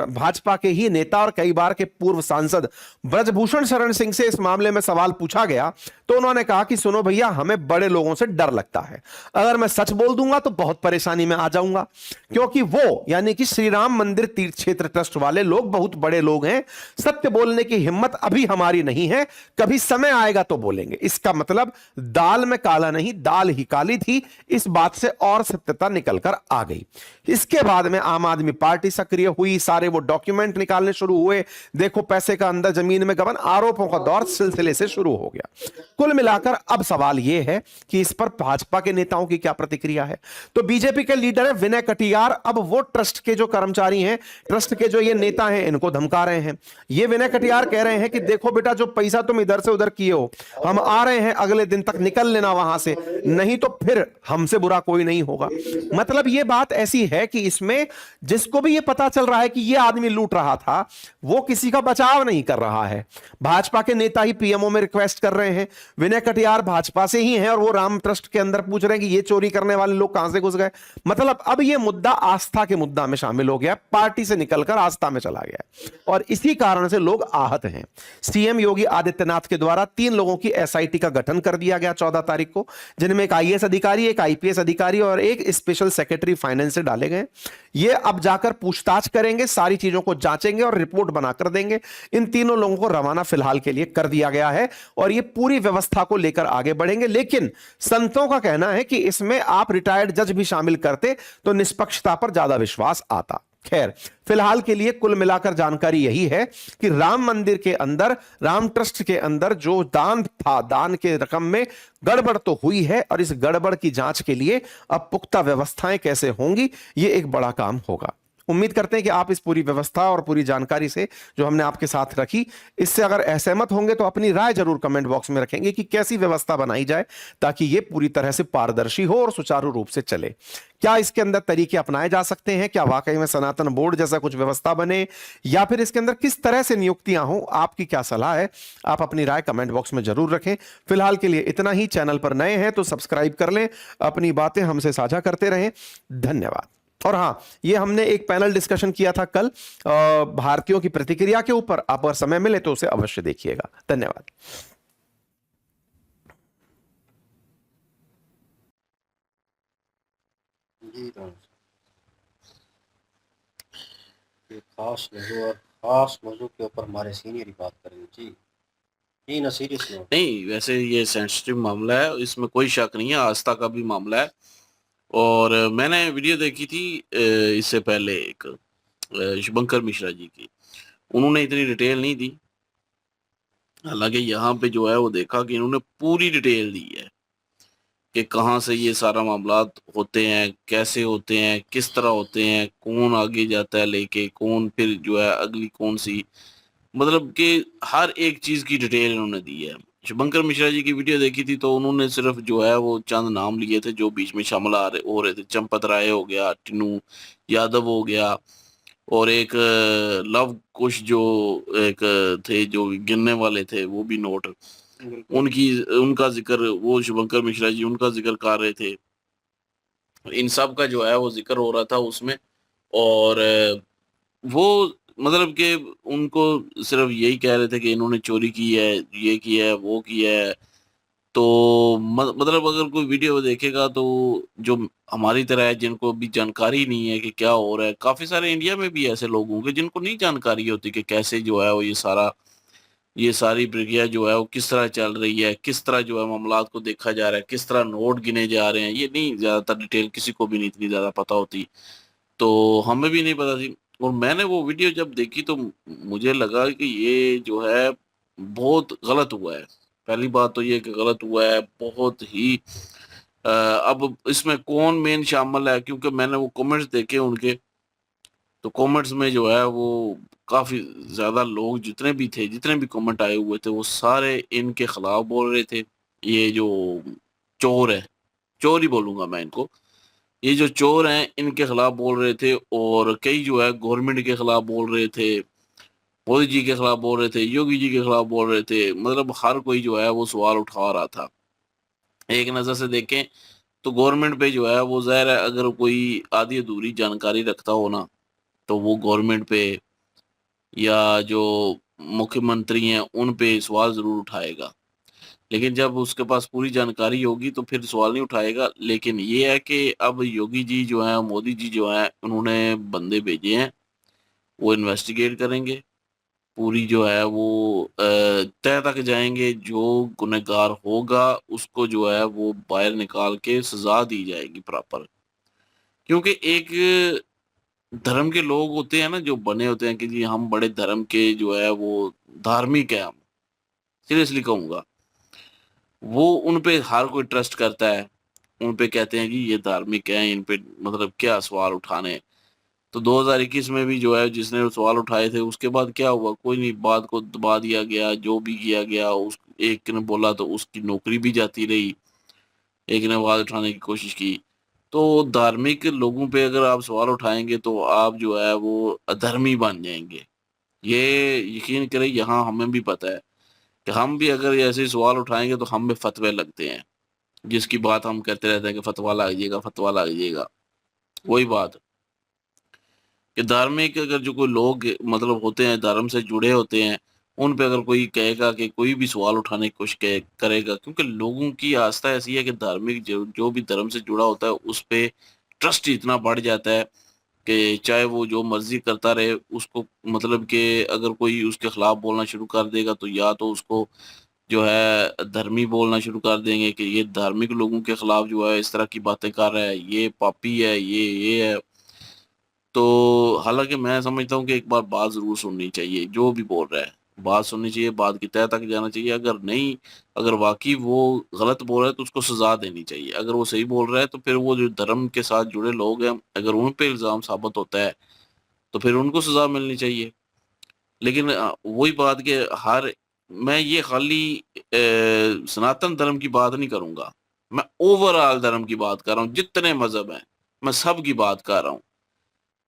भाजपा के ही नेता और कई बार के पूर्व सांसद ब्रजभूषण शरण सिंह से इस मामले में सवाल पूछा गया, तो उन्होंने कहा कि सुनो भैया, हमें बड़े लोगों से डर लगता है, अगर मैं सच बोल दूंगा तो बहुत परेशानी में आ जाऊंगा, क्योंकि वो यानी कि श्री राम मंदिर तीर्थ क्षेत्र ट्रस्ट वाले लोग बहुत बड़े लोग हैं, सत्य बोलने की हिम्मत अभी हमारी नहीं है, कभी समय आएगा तो बोलेंगे। इसका मतलब दाल में काला नहीं, दाल ही काली थी। इस बात से और सत्यता निकलकर आ गई। इसके बाद में आम आदमी पार्टी सक्रिय हुई, सारे वो डॉक्यूमेंट निकालने शुरू हुए, देखो पैसे का अंदर जमीन में गबन, आरोपों का दौर सिलसिले से शुरू हो गया। कुल मिलाकर अब सवाल यह है कि इस पर भाजपा के नेताओं की क्या प्रतिक्रिया है। तो बीजेपी के लीडर है विनय कटियार, अब वो ट्रस्ट के जो कर्मचारी हैं, ट्रस्ट के जो ये नेता हैं, इनको धमका रहे हैं। ये विनय कटियार कह रहे हैं कि देखो बेटा, जो पैसा तुम इधर से उधर किए हो, हम आ रहे हैं, अगले दिन तक निकल लेना वहां से, नहीं तो फिर हमसे बुरा कोई नहीं होगा। मतलब ये बात ऐसी है कि इसमें जिसको भी ये पता चल रहा है कि ये आदमी लूट रहा था, वो किसी का बचाव नहीं कर रहा है। भाजपा के नेता ही पीएमओ में रिक्वेस्ट कर रहे हैं। विनय कटियार भाजपा से ही हैं और वो राम ट्रस्ट के अंदर पूछ रहे हैं कि ये चोरी करने वाले लोग कहां से घुस गए। मतलब अब ये मुद्दा आस्था के मुद्दा में शामिल हो गया, पार्टी से निकलकर आस्था में चला गया, और इसी कारण से लोग आहत हैं। सीएम योगी आदित्यनाथ के द्वारा 3 लोगों की एसआईटी का गठन कर दिया गया 14 तारीख को, जिनमें एक आईएएस अधिकारी, एक आईपीएस अधिकारी और एक स्पेशल सेक्रेटरी फाइनेंस से डाले गए। ये अब जाकर पूछताछ करेंगे, सारी चीजों को जांचेंगे और रिपोर्ट बनाकर देंगे। इन तीनों लोगों को रवाना फिलहाल के लिए कर दिया गया है और ये पूरी व्यवस्था को लेकर आगे बढ़ेंगे। लेकिन संतों का कहना है कि इसमें आप रिटायर्ड जज भी शामिल करते तो निष्पक्षता पर ज्यादा विश्वास आता। खैर, फिलहाल के लिए कुल मिलाकर जानकारी यही है कि राम मंदिर के अंदर, राम ट्रस्ट के अंदर जो दान था, दान के रकम में गड़बड़ तो हुई है, और इस गड़बड़ की जांच के लिए अब पुख्ता व्यवस्थाएं कैसे होंगी, यह एक बड़ा काम होगा। उम्मीद करते हैं कि आप इस पूरी व्यवस्था और पूरी जानकारी से जो हमने आपके साथ रखी, इससे अगर असहमत होंगे तो अपनी राय जरूर कमेंट बॉक्स में रखेंगे कि कैसी व्यवस्था बनाई जाए ताकि यह पूरी तरह से पारदर्शी हो और सुचारू रूप से चले। क्या इसके अंदर तरीके अपनाए जा सकते हैं? क्या वाकई में सनातन बोर्ड जैसा कुछ व्यवस्था बने, या फिर इसके अंदर किस तरह से नियुक्तियां हो? आपकी क्या सलाह है? आप अपनी राय कमेंट बॉक्स में जरूर रखें। फिलहाल के लिए इतना ही। चैनल पर नए हैं तो सब्सक्राइब कर लें, अपनी बातें हमसे साझा करते रहें। धन्यवाद। और हां, ये हमने एक पैनल डिस्कशन किया था कल भारतीयों की प्रतिक्रिया के ऊपर। आप अगर समय मिले तो उसे अवश्य देखिएगा। धन्यवाद। जी तो ये खास मौजू के ऊपर हमारे सीनियर ही बात करेंगे। जी जी ना, सीरियस नोट। नहीं, वैसे ये सेंसिटिव मामला है, इसमें कोई शक नहीं है, आस्था का भी मामला है। और मैंने वीडियो देखी थी इससे पहले एक शुभंकर मिश्रा जी की, उन्होंने इतनी डिटेल नहीं दी। हालांकि यहाँ पे जो है वो देखा कि इन्होंने पूरी डिटेल दी है कि कहाँ से ये सारा मामला होते हैं, कैसे होते हैं, किस तरह होते हैं, कौन आगे जाता है लेके, कौन फिर जो है अगली कौन सी, मतलब कि हर एक चीज की डिटेल इन्होंने दी है। शुभंकर मिश्रा जी की वीडियो देखी थी तो उन्होंने सिर्फ जो है वो चंद नाम लिए थे जो बीच में शामिल हो रहे थे। चंपत राय हो गया, टिनू यादव हो गया, और एक लव कुश जो एक थे जो गिनने वाले थे, वो भी नोट, उनका जिक्र, वो शुभंकर मिश्रा जी उनका जिक्र कर रहे थे। इन सब का जो है वो जिक्र हो रहा था उसमें। और वो मतलब कि उनको सिर्फ यही कह रहे थे कि इन्होंने चोरी की है, ये किया है, वो किया है। तो मतलब अगर कोई वीडियो देखेगा तो जो हमारी तरह है, जिनको भी जानकारी नहीं है कि क्या हो रहा है, काफी सारे इंडिया में भी ऐसे लोग होंगे जिनको नहीं जानकारी होती कि कैसे जो है वो ये सारी प्रक्रिया जो है वो किस तरह चल रही है, किस तरह जो है मामलात को देखा जा रहा है, किस तरह नोट गिने जा रहे हैं। ये नहीं, ज्यादातर डिटेल किसी को भी नहीं इतनी ज्यादा पता होती, तो हमें भी नहीं पता थी। और मैंने वो वीडियो जब देखी तो मुझे लगा कि ये जो है बहुत गलत हुआ है। पहली बात तो ये कि गलत हुआ है बहुत ही। अब इसमें कौन मेन शामिल है, क्योंकि मैंने वो कमेंट्स देखे उनके, तो कमेंट्स में जो है वो काफी ज्यादा लोग जितने भी थे, जितने भी कमेंट आए हुए थे, वो सारे इनके खिलाफ बोल रहे थे। ये जो चोर है, चोर ही बोलूंगा मैं इनको, ये जो चोर हैं इनके खिलाफ बोल रहे थे। और कई जो है गवर्नमेंट के खिलाफ बोल रहे थे, मोदी जी के खिलाफ बोल रहे थे, योगी जी के खिलाफ बोल रहे थे। मतलब हर कोई जो है वो सवाल उठा रहा था। एक नजर से देखें तो गवर्नमेंट पे जो है वो ज़ाहिर है, अगर कोई आधी अधूरी जानकारी रखता हो ना, तो वो गवर्नमेंट पे या जो मुख्यमंत्री हैं उन पे सवाल जरूर उठाएगा। लेकिन जब उसके पास पूरी जानकारी होगी तो फिर सवाल नहीं उठाएगा। लेकिन ये है कि अब योगी जी जो है, मोदी जी जो है, उन्होंने बंदे भेजे हैं, वो इन्वेस्टिगेट करेंगे। पूरी जो है वो तह तक जाएंगे। जो गुनहगार होगा उसको जो है वो बाहर निकाल के सजा दी जाएगी प्रॉपर। क्योंकि एक धर्म के लोग होते हैं ना, जो बने होते हैं कि जी हम बड़े धर्म के जो है वो धार्मिक है, हम सीरियसली कहूंगा, वो उन पे हर कोई ट्रस्ट करता है। उन पे कहते हैं कि ये धार्मिक है, इन पे मतलब क्या सवाल उठाने हैं। तो 2021 में भी जो है जिसने वो सवाल उठाए थे, उसके बाद क्या हुआ? कोई नहीं, बात को दबा दिया गया, जो भी किया गया। उस एक ने बोला तो उसकी नौकरी भी जाती रही, एक ने आवाज उठाने की कोशिश की। तो धार्मिक लोगों पे अगर आप सवाल उठाएंगे तो आप जो है वो अधर्मी बन जाएंगे। ये यकीन करें, यहाँ हमें भी पता है कि हम भी अगर ऐसे सवाल उठाएंगे तो हम भी फतवे लगते हैं, जिसकी बात हम करते रहते हैं कि फतवा लग जाएगा, फतवा लग जाएगा। वही बात कि धार्मिक अगर जो कोई लोग मतलब होते हैं, धर्म से जुड़े होते हैं, उन पे अगर कोई कहेगा कि कोई भी सवाल उठाने की कोशिश करेगा, क्योंकि लोगों की आस्था ऐसी है कि धार्मिक जो भी धर्म से जुड़ा होता है उस पे ट्रस्ट इतना बढ़ जाता है कि चाहे वो जो मर्जी करता रहे उसको, मतलब कि अगर कोई उसके खिलाफ बोलना शुरू कर देगा तो या तो उसको जो है धर्मी बोलना शुरू कर देंगे कि ये धार्मिक लोगों के खिलाफ जो है इस तरह की बातें कर रहा है, ये पापी है, ये है। तो हालांकि मैं समझता हूँ कि एक बार बात जरूर सुननी चाहिए, जो भी बोल रहा है बात सुननी चाहिए, बात की तह तक जाना चाहिए। अगर नहीं, अगर वाकई वो गलत बोल रहा है तो उसको सजा देनी चाहिए। अगर वो सही बोल रहा है तो फिर वो जो धर्म के साथ जुड़े लोग हैं, अगर उन पे इल्जाम साबित होता है तो फिर उनको सजा मिलनी चाहिए। लेकिन वही बात कि हर मैं ये खाली सनातन धर्म की बात नहीं करूंगा, मैं ओवरऑल धर्म की बात कर रहा हूँ। जितने मजहब हैं मैं सब की बात कर रहा हूँ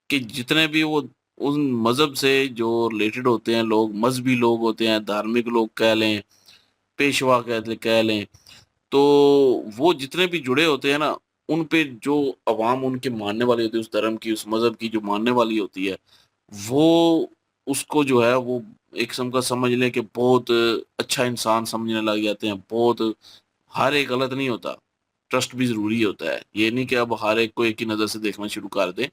कि जितने भी वो उन मजहब से जो रिलेटेड होते हैं लोग, मजहबी लोग होते हैं, धार्मिक लोग कह लें, पेशवा कह लें, तो वो जितने भी जुड़े होते हैं ना, उन पे जो अवाम उनके मानने वाली होती है, उस धर्म की उस मजहब की जो मानने वाली होती है, वो उसको जो है वो एक किस्म का समझ लें कि बहुत अच्छा इंसान समझने लग जाते हैं। बहुत हर एक गलत नहीं होता, ट्रस्ट भी जरूरी होता है। ये नहीं कि अब हर एक को एक ही नजर से देखना शुरू कर दें।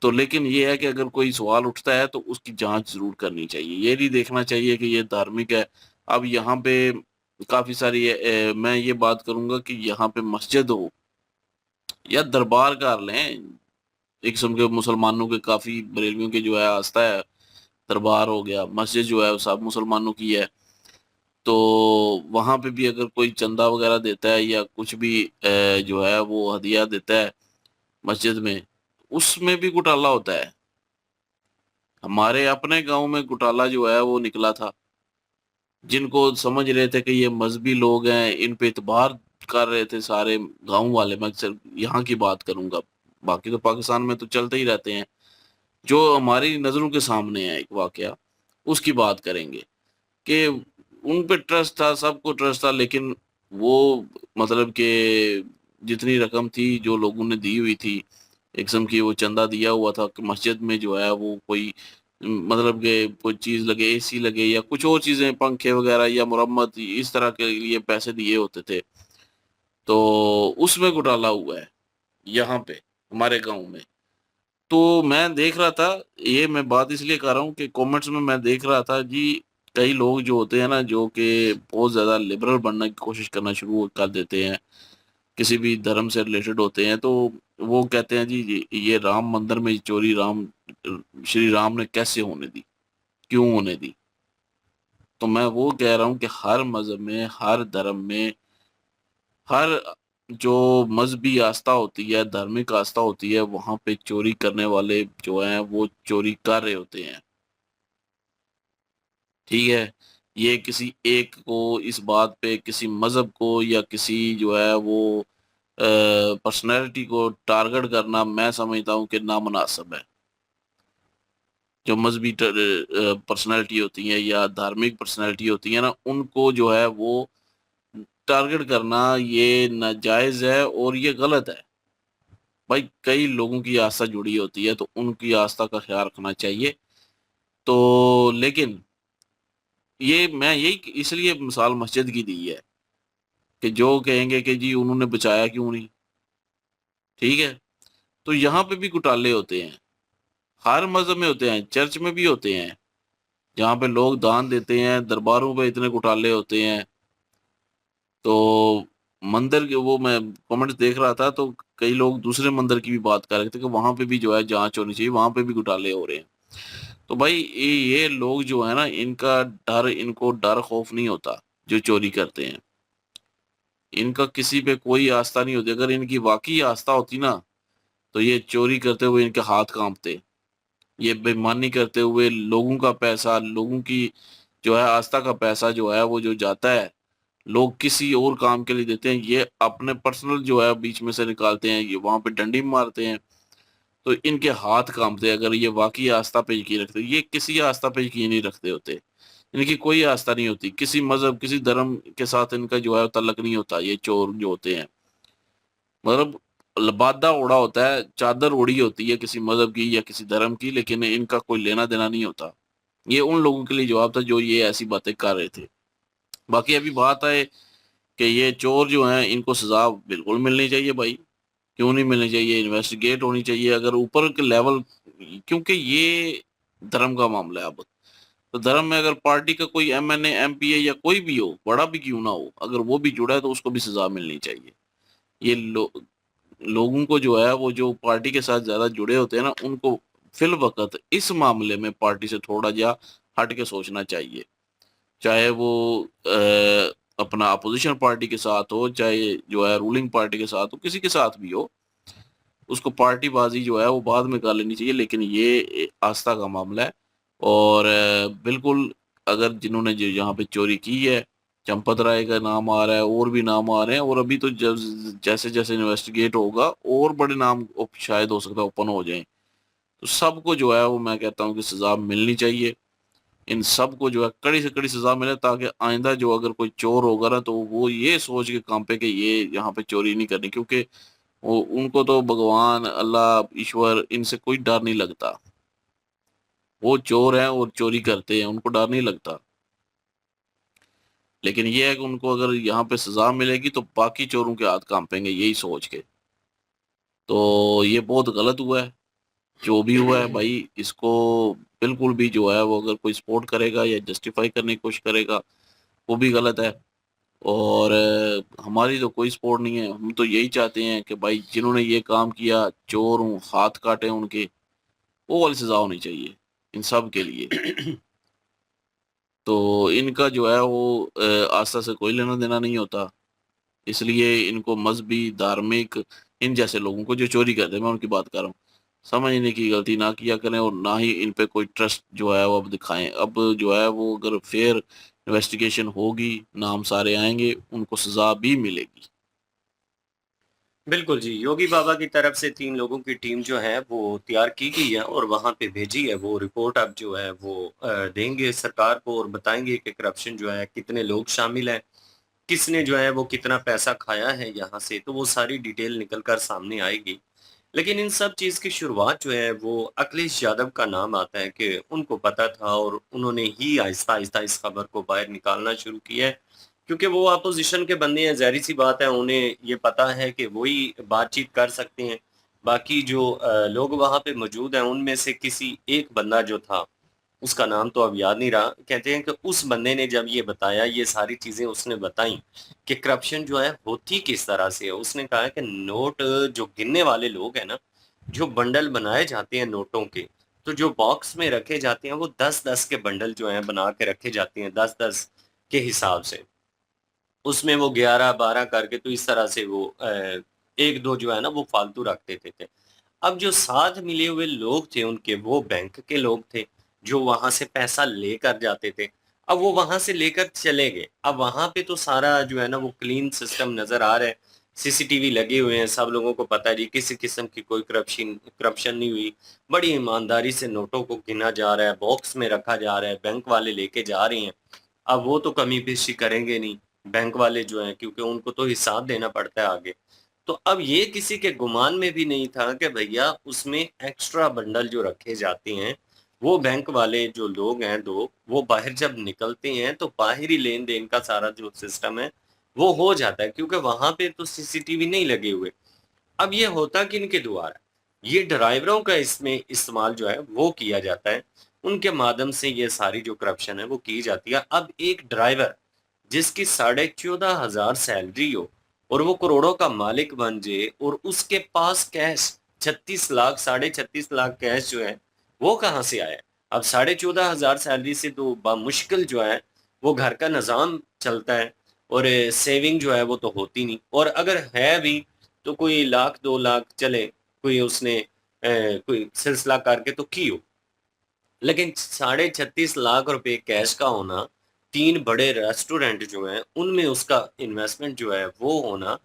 तो लेकिन ये है कि अगर कोई सवाल उठता है तो उसकी जांच जरूर करनी चाहिए। ये नहीं देखना चाहिए कि ये धार्मिक है। अब यहाँ पे काफी सारी मैं ये बात करूंगा कि यहाँ पे मस्जिद हो या दरबार कर लें, एक किस्म के मुसलमानों के, काफी बरेलवियों के जो है आस्था है, दरबार हो गया, मस्जिद जो है वो सब मुसलमानों की है। तो वहां पे भी अगर कोई चंदा वगैरह देता है या कुछ भी जो है वो हदिया देता है मस्जिद में, उसमें भी घोटाला होता है। हमारे अपने गांव में घोटाला जो है वो निकला था। जिनको समझ रहे थे कि ये मजहबी लोग हैं, इन पे इतबार कर रहे थे सारे गांव वाले, मैं सिर्फ यहाँ की बात करूंगा, बाकी तो पाकिस्तान में तो चलते ही रहते हैं। जो हमारी नजरों के सामने है एक वाकया, उसकी बात करेंगे कि उन पे ट्रस्ट था, सबको ट्रस्ट था, लेकिन वो मतलब कि जितनी रकम थी जो लोगों ने दी हुई थी, एक किस्म की वो चंदा दिया हुआ था कि मस्जिद में जो है वो कोई मतलब कि कोई चीज लगे, एसी लगे या कुछ और चीजें, पंखे वगैरह या मुरम्मत, इस तरह के लिए पैसे दिए होते थे। तो उसमें घोटाला हुआ है यहाँ पे हमारे गांव में। तो मैं देख रहा था, ये मैं बात इसलिए कर रहा हूँ कि कमेंट्स में मैं देख रहा था जी, कई लोग जो होते हैं ना, जो कि बहुत ज्यादा लिबरल बनने की कोशिश करना शुरू कर देते हैं, किसी भी धर्म से रिलेटेड होते हैं, तो वो कहते हैं जी ये राम मंदिर में चोरी श्री राम ने कैसे होने दी, क्यों होने दी। तो मैं वो कह रहा हूँ कि हर मजहब में, हर धर्म में, हर जो मजहबी आस्था होती है, धार्मिक आस्था होती है, वहां पे चोरी करने वाले जो हैं वो चोरी कर रहे होते हैं। ठीक है, ये किसी एक को इस बात पे, किसी मजहब को या किसी जो है वो पर्सनैलिटी को टारगेट करना, मैं समझता हूँ कि नामुनासिब है। जो मजहबी पर्सनैलिटी होती है या धार्मिक पर्सनैलिटी होती है ना, उनको जो है वो टारगेट करना ये नाजायज है और ये गलत है। भाई कई लोगों की आस्था जुड़ी होती है तो उनकी आस्था का ख्याल रखना चाहिए। तो लेकिन ये मैं यही इसलिए मिसाल मस्जिद की दी है कि जो कहेंगे कि जी उन्होंने बचाया क्यों नहीं। ठीक है, तो यहाँ पे भी घोटाले होते हैं, हर मजहब में होते हैं, चर्च में भी होते हैं, जहाँ पे लोग दान देते हैं, दरबारों पे इतने घोटाले होते हैं। तो मंदिर के वो मैं कमेंट्स देख रहा था, तो कई लोग दूसरे मंदिर की भी बात कर रहे थे कि वहां पे भी जो है जांच होनी चाहिए, वहां पे भी घोटाले हो रहे हैं। तो भाई ये लोग जो है ना, इनको डर खौफ नहीं होता जो चोरी करते हैं। इनका किसी पे कोई आस्था नहीं होती। अगर इनकी वाकई आस्था होती ना, तो ये चोरी करते हुए इनके हाथ कांपते। ये बेईमानी करते हुए लोगों का पैसा, लोगों की जो है आस्था का पैसा जो है वो जो जाता है, लोग किसी और काम के लिए देते हैं, ये अपने पर्सनल जो है बीच में से निकालते हैं, ये वहां पे डंडी मारते हैं। तो इनके हाथ कांपते हैं। अगर ये वाकई आस्था पे यकीन रखते, ये किसी आस्था पे यकीन नहीं रखते होते, इनकी कोई आस्था नहीं होती, किसी मजहब किसी धर्म के साथ इनका जो है तल्लक नहीं होता। ये चोर जो होते हैं, मतलब लबादा ओढ़ा होता है, चादर ओढ़ी होती है किसी मजहब की या किसी धर्म की, लेकिन इनका कोई लेना देना नहीं होता। ये उन लोगों के लिए जवाब था जो ये ऐसी बातें कर रहे थे। बाकी अभी बात आए कि ये चोर जो हैं, इनको सजा बिल्कुल मिलनी चाहिए भाई। क्यों नहीं मिलनी चाहिए, इन्वेस्टिगेट होनी चाहिए अगर ऊपर के लेवल, क्योंकि ये धर्म का मामला है। अब तो धर्म में अगर पार्टी का कोई एमएनए एमपीए या कोई भी हो, बड़ा भी क्यों ना हो, अगर वो भी जुड़ा है तो उसको भी सजा मिलनी चाहिए। ये लोगों को जो है वो जो पार्टी के साथ ज्यादा जुड़े होते हैं ना, उनको फिल वक्त इस मामले में पार्टी से थोड़ा जा हट के सोचना चाहिए। चाहे वो अपना अपोजिशन पार्टी के साथ हो, चाहे जो है रूलिंग पार्टी के साथ हो, किसी के साथ भी हो, उसको पार्टीबाजी जो है वो बाद में कर लेनी चाहिए। लेकिन ये आस्था का मामला है। और बिल्कुल, अगर जिन्होंने जो यहाँ पे चोरी की है, चंपत राय का नाम आ रहा है, और भी नाम आ रहे हैं, और अभी तो जैसे जैसे इन्वेस्टिगेट होगा और बड़े नाम शायद हो सकता है ओपन हो जाएं। तो सबको जो है वो मैं कहता हूँ कि सजा मिलनी चाहिए। इन सबको जो है कड़ी से कड़ी सजा मिले, ताकि आइंदा जो अगर कोई चोर होगा ना, तो वो ये सोच के काम पे कि ये यहाँ पे चोरी नहीं करनी, क्योंकि वो उनको तो भगवान, अल्लाह, ईश्वर, इनसे कोई डर नहीं लगता। वो चोर हैं और चोरी करते हैं, उनको डर नहीं लगता। लेकिन ये है कि उनको अगर यहाँ पे सजा मिलेगी तो बाकी चोरों के हाथ कांपेंगे, यही सोच के। तो ये बहुत गलत हुआ है जो भी हुआ है भाई। इसको बिल्कुल भी जो है वो अगर कोई सपोर्ट करेगा या जस्टिफाई करने की कोशिश करेगा, वो भी गलत है। और हमारी तो कोई सपोर्ट नहीं है। हम तो यही चाहते हैं कि भाई जिन्होंने ये काम किया, चोर हूँ, हाथ काटे उनके, वो वाली सजा होनी चाहिए इन सब के लिए। तो इनका जो है वो आस्था से कोई लेना देना नहीं होता। इसलिए इनको मजहबी, धार्मिक, इन जैसे लोगों को जो चोरी करते हैं, मैं उनकी बात कर रहा हूँ, समझने की गलती ना किया करें, और ना ही इन पे कोई ट्रस्ट जो है वो अब दिखाएं। अब जो है वो अगर फेयर इन्वेस्टिगेशन होगी, नाम सारे आएंगे, उनको सजा भी मिलेगी। बिल्कुल जी, योगी बाबा की तरफ से 3 लोगों की टीम जो है वो तैयार की गई है और वहाँ पे भेजी है। वो रिपोर्ट अब जो है वो देंगे सरकार को और बताएंगे कि करप्शन जो है कितने लोग शामिल हैं, किसने जो है वो कितना पैसा खाया है यहाँ से, तो वो सारी डिटेल निकल कर सामने आएगी। लेकिन इन सब चीज़ की शुरुआत जो है वो अखिलेश यादव का नाम आता है कि उनको पता था और उन्होंने ही आहिस्ता-आहिस्ता इस खबर को बाहर निकालना शुरू किया है। क्योंकि वो अपोज़िशन के बंदे हैं, ज़ाहिर-सी बात है उन्हें ये पता है कि वो ही बातचीत कर सकते हैं। बाकी जो लोग वहाँ पे मौजूद हैं उनमें से किसी एक बंदा जो था, उसका नाम तो अब याद नहीं रहा। कहते हैं कि उस बंदे ने जब ये बताया, ये सारी चीज़ें उसने बताई कि करप्शन जो है होती किस तरह से है। उसने कहा कि नोट जो गिनने वाले लोग हैं ना, जो बंडल बनाए जाते हैं नोटों के, तो जो बॉक्स में रखे जाते हैं वो 10-10 के बंडल जो हैं बना के रखे जाते हैं 10-10 के हिसाब से। उसमें वो 11-12 करके तो इस तरह से वो 1-2 जो है ना वो फालतू रख देते थे। अब जो साथ मिले हुए लोग थे उनके, वो बैंक के लोग थे, जो वहाँ से पैसा लेकर जाते थे। अब वो वहाँ से लेकर चले गए। अब वहाँ पे तो सारा जो है ना वो क्लीन सिस्टम नज़र आ रहा है। सीसीटीवी लगे हुए हैं, सब लोगों को पता है जी किसी किस्म की कोई करप्शन नहीं हुई। बड़ी ईमानदारी से नोटों को गिना जा रहा है, बॉक्स में रखा जा रहा है, बैंक वाले लेके जा रहे हैं। अब वो तो कमी-पेशी करेंगे नहीं, बैंक वाले जो हैं, क्योंकि उनको तो हिसाब देना पड़ता है आगे। तो अब ये किसी के गुमान में भी नहीं था कि भैया उसमें एक्स्ट्रा बंडल जो रखे जाते हैं, वो बैंक वाले जो लोग हैं 2, वो बाहर जब निकलते हैं तो बाहरी लेन-देन का सारा जो सिस्टम है, वो हो जाता है, क्योंकि वहाँ पे तो सीसीटीवी नहीं लगे हुए। अब ये होता किनके द्वारा? ये ड्राइवरों का इसमें इस्तेमाल जो है वो किया जाता है। उनके माध्यम से ये सारी जो करप्शन है वो की जाती है। अब एक ड्राइवर जिसकी 14,500 सैलरी हो और वो करोड़ों का मालिक बन जाए और उसके पास कैश 36 लाख, साढ़े 36 लाख कैश जो है वो कहाँ से आया? अब 14,500 सैलरी से तो बामुश्किल जो है वो घर का निज़ाम चलता है और सेविंग जो है वो तो होती नहीं, और अगर है भी तो कोई लाख 2 लाख चले, कोई उसने कोई सिलसिला करके तो की हो। लेकिन 36.5 लाख रुपए कैश का होना, 3 बड़े रेस्टोरेंट जो हैं, उनमें उसका इन्वेस्टमेंट जो है वो होना,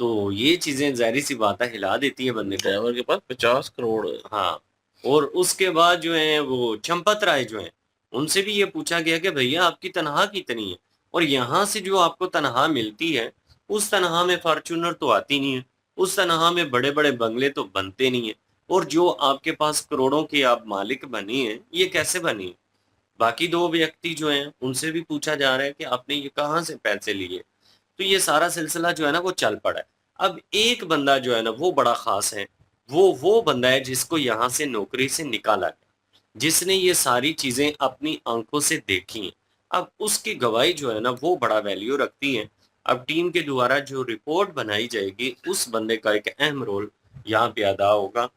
तो ये चीज़ें ज़ाहिर-सी बात है हिला देती है बंदे को। ड्राइवर के पास 50 करोड़ है। हाँ, और उसके बाद जो हैं वो चंपत राय जो हैं, उनसे भी ये पूछा गया कि भैया आपकी तनख्वाह कितनी है? और यहाँ से जो आपको तनख्वाह मिलती है, उस तनख्वाह में फॉर्च्यूनर तो आती नहीं है, उस तनख्वाह में बड़े-बड़े बंगले तो बनते नहीं हैं, और जो आपके पास करोड़ों के आप मालिक बने हैं, ये कैसे बने हैं? बाकी 2 व्यक्ति जो हैं, उनसे भी पूछा जा रहा है कि आपने ये कहाँ से पैसे लिए? तो ये सारा सिलसिला जो है ना वो चल पड़ा है। अब एक बंदा जो है ना वो बड़ा ख़ास है। वो बंदा है जिसको यहाँ से नौकरी से निकाला गया, जिसने ये सारी चीज़ें अपनी आँखों से देखी हैं। अब उसकी गवाही जो है ना वो बड़ा वैल्यू रखती है। अब टीम के द्वारा जो रिपोर्ट बनाई जाएगी उस बंदे का एक अहम रोल यहाँ पे अदा होगा।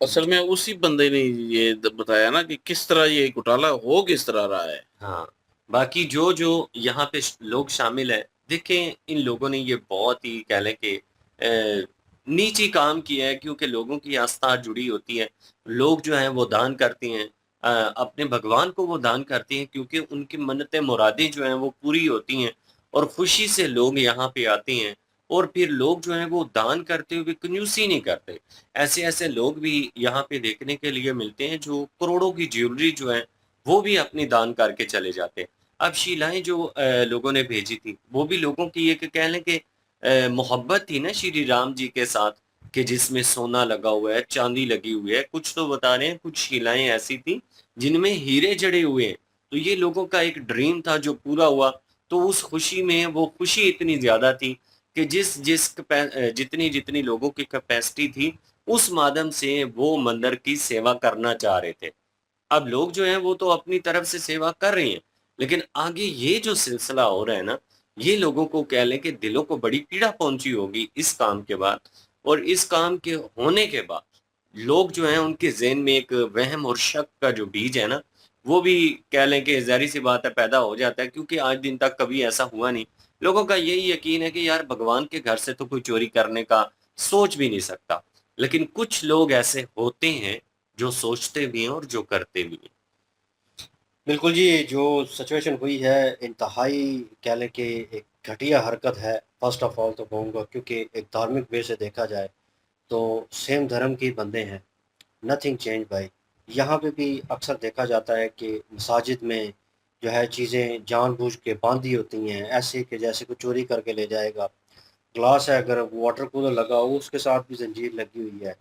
असल में उसी बंदे ने ये बताया ना कि किस तरह ये घोटाला हो किस तरह रहा है। हाँ, बाकी जो जो यहाँ पे लोग शामिल हैं, देखें इन लोगों ने ये बहुत ही कह लें कि नीची काम किया है, क्योंकि लोगों की आस्था जुड़ी होती है। लोग जो हैं वो दान करते हैं, अपने भगवान को वो दान करते हैं, क्योंकि उनकी मन्नतें मुरादें जो हैं वो पूरी होती हैं और खुशी से लोग यहाँ पे आते हैं। और फिर लोग जो हैं वो दान करते हुए कंजूसी नहीं करते। ऐसे-ऐसे लोग भी यहाँ पे देखने के लिए मिलते हैं जो करोड़ों की ज्वेलरी जो है वो भी अपनी दान करके चले जाते हैं। अब शीलाएँ जो लोगों ने भेजी थी, वो भी लोगों की एक कह लें कि मोहब्बत थी ना श्री राम जी के साथ, कि जिसमें सोना लगा हुआ है, चांदी लगी हुई है। कुछ तो बता रहे हैं, कुछ शीलाएँ ऐसी थी जिनमें हीरे जड़े हुए हैं। तो ये लोगों का एक ड्रीम था जो पूरा हुआ। तो उस खुशी में वो खुशी इतनी ज़्यादा थी कि जितनी लोगों की कैपेसिटी थी, उस माध्यम से वो मंदिर की सेवा करना चाह रहे थे। अब लोग जो हैं वो तो अपनी तरफ से सेवा कर रहे हैं, लेकिन आगे ये जो सिलसिला हो रहा है ना, ये लोगों को कह लें कि दिलों को बड़ी पीड़ा पहुँची होगी इस काम के बाद। और इस काम के होने के बाद लोग जो हैं उनके ज़हन में एक वहम और शक का जो बीज है ना, वो भी कह लें कि ज़ाहिर-सी बात है पैदा हो जाता है, क्योंकि आज दिन तक कभी ऐसा हुआ नहीं। लोगों का यही यकीन है कि यार भगवान के घर से तो कोई चोरी करने का सोच भी नहीं सकता। लेकिन कुछ लोग ऐसे होते हैं जो सोचते भी हैं और जो करते भी हैं। बिल्कुल जी, जो सिचुएशन हुई है इंतहाई कह लें कि एक घटिया हरकत है फ़र्स्ट ऑफ ऑल तो कहूँगा, क्योंकि एक धार्मिक वे से देखा जाए तो सेम धर्म के बंदे हैं, नथिंग चेंज भाई। यहाँ पे भी अक्सर देखा जाता है कि मसाजिद में जो है चीज़ें जानबूझ के बाँधी होती हैं, ऐसे कि जैसे कोई चोरी करके ले जाएगा। ग्लास है, अगर वाटर कूलर लगा हो उसके साथ भी ज़ंजीर लगी हुई है।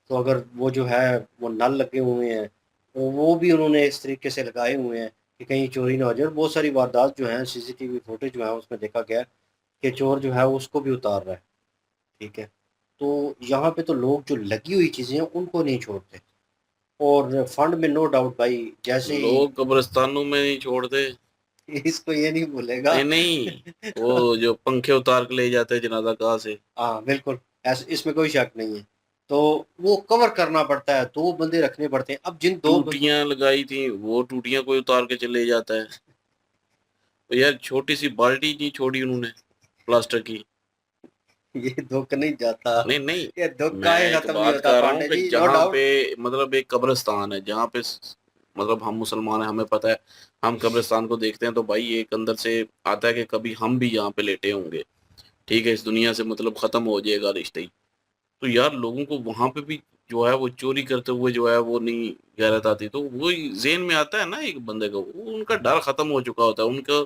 तो अगर वो जो है वो नल लगे हुए हैं, वो भी उन्होंने इस तरीके से लगाए हुए हैं कि कहीं चोरी ना हो जाए। और बहुत सारी वारदात जो हैं सीसीटीवी फुटेज जो है उसमें देखा गया है कि चोर जो है उसको भी उतार रहा है, ठीक है। तो यहाँ पे तो लोग जो लगी हुई चीज़ें हैं उनको नहीं छोड़ते। और फंड में नो डाउट भाई, जैसे ही लोग कब्रिस्तानों में नहीं छोड़ते। इसको ये नहीं भूलेगा। नहीं नहीं, वो जो पंखे उतार के ले जाते हैं जनाजा गाह से। हाँ, बिल्कुल, ऐसे इसमें कोई शक नहीं है। तो वो कवर करना पड़ता है, 2 बंदे रखने पड़ते हैं। अब जिन 2 ब टूटियां लगाई थी, वो टूटियां कोई उतार के चले जाता है। तो यार छोटी सी बाल्टी नहीं छोड़ी उन्होंने प्लास्टर की। ये दुःख नहीं जाता, नहीं नहीं, ये दुःख मैं काहे एक खत्म नहीं बात होता कर रहा हूँ पांडे कि जी, नो जहाँ डाउट। पे मतलब एक कब्रिस्तान है जहाँ पे मतलब हम मुसलमान हैं, हमें पता है। हम कब्रिस्तान को देखते हैं तो भाई एक अंदर से आता है कि कभी हम भी यहाँ पे लेटे होंगे। ठीक है, इस दुनिया से मतलब खत्म हो जाएगा रिश्ते ही। तो यार लोगों को वहां पे भी जो है वो चोरी करते हुए जो है वो नहीं गैरत आती। तो वो जेन में आता है ना एक बंदे को, वो उनका डर खत्म हो चुका होता है। उनको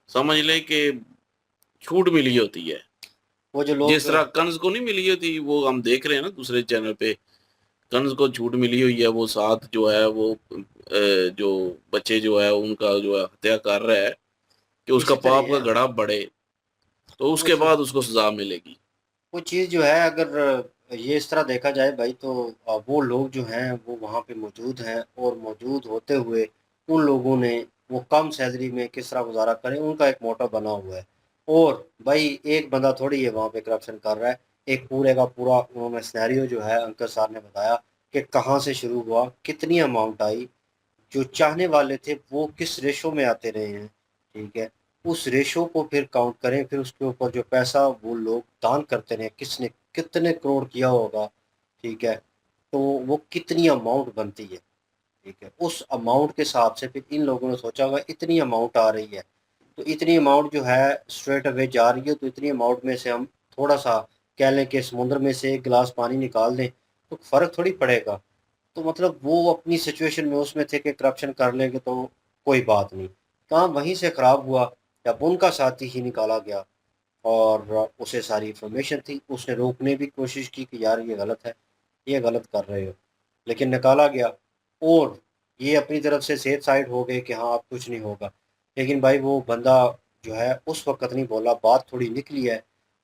समझ ले कि छूट मिली होती है। वो जो जिस लोग तरह कंस को नहीं मिली होती, वो हम देख रहे हैं ना दूसरे चैनल पे, कंस को छूट मिली हुई है। वो साथ जो है वो जो बच्चे जो है उनका जो है हत्या कर रहा है कि उसका इसी तरह पाप ही का है। घड़ा बढ़े, तो वो उसके चीज़ बाद उसको सजा मिलेगी। वो चीज़ जो है, अगर ये इस तरह देखा जाए भाई, तो वो लोग जो हैं वो वहाँ पे मौजूद हैं, और मौजूद होते हुए उन लोगों ने वो कम सैलरी में किस तरह गुज़ारा करें उनका एक मोटो बना हुआ है। और भाई एक बंदा थोड़ी है वहाँ पे करप्शन कर रहा है, एक पूरे का पूरा उन्होंने सिनेरियो जो है अंकल साहब ने बताया कि कहाँ से शुरू हुआ, कितनी अमाउंट आई, जो चाहने वाले थे वो किस रेशो में आते रहे हैं, ठीक है। उस रेशो को फिर काउंट करें, फिर उसके ऊपर जो पैसा वो लोग दान करते रहे, किसने कितने करोड़ किया होगा, ठीक है। तो वो कितनी अमाउंट बनती है, ठीक है। उस अमाउंट के हिसाब से फिर इन लोगों ने सोचा होगा इतनी अमाउंट आ रही है, तो इतनी अमाउंट जो है स्ट्रेट अवे जा रही है, तो इतनी अमाउंट में से हम थोड़ा सा कह लें कि समुद्र में से एक गिलास पानी निकाल दें तो फ़र्क थोड़ी पड़ेगा। तो मतलब वो अपनी सिचुएशन में उसमें थे कि करप्शन कर लेंगे तो कोई बात नहीं। काम वहीं से ख़राब हुआ जब उनका साथी ही निकाला गया, और उसे सारी इन्फॉर्मेशन थी, उसने रोकने की कोशिश की कि यार ये गलत है, ये गलत कर रहे हो, लेकिन निकाला गया। और ये अपनी तरफ से सेफ साइड हो गए कि हाँ अब कुछ नहीं होगा। लेकिन भाई वो बंदा जो है उस वक्त नहीं बोला, बात थोड़ी निकली है।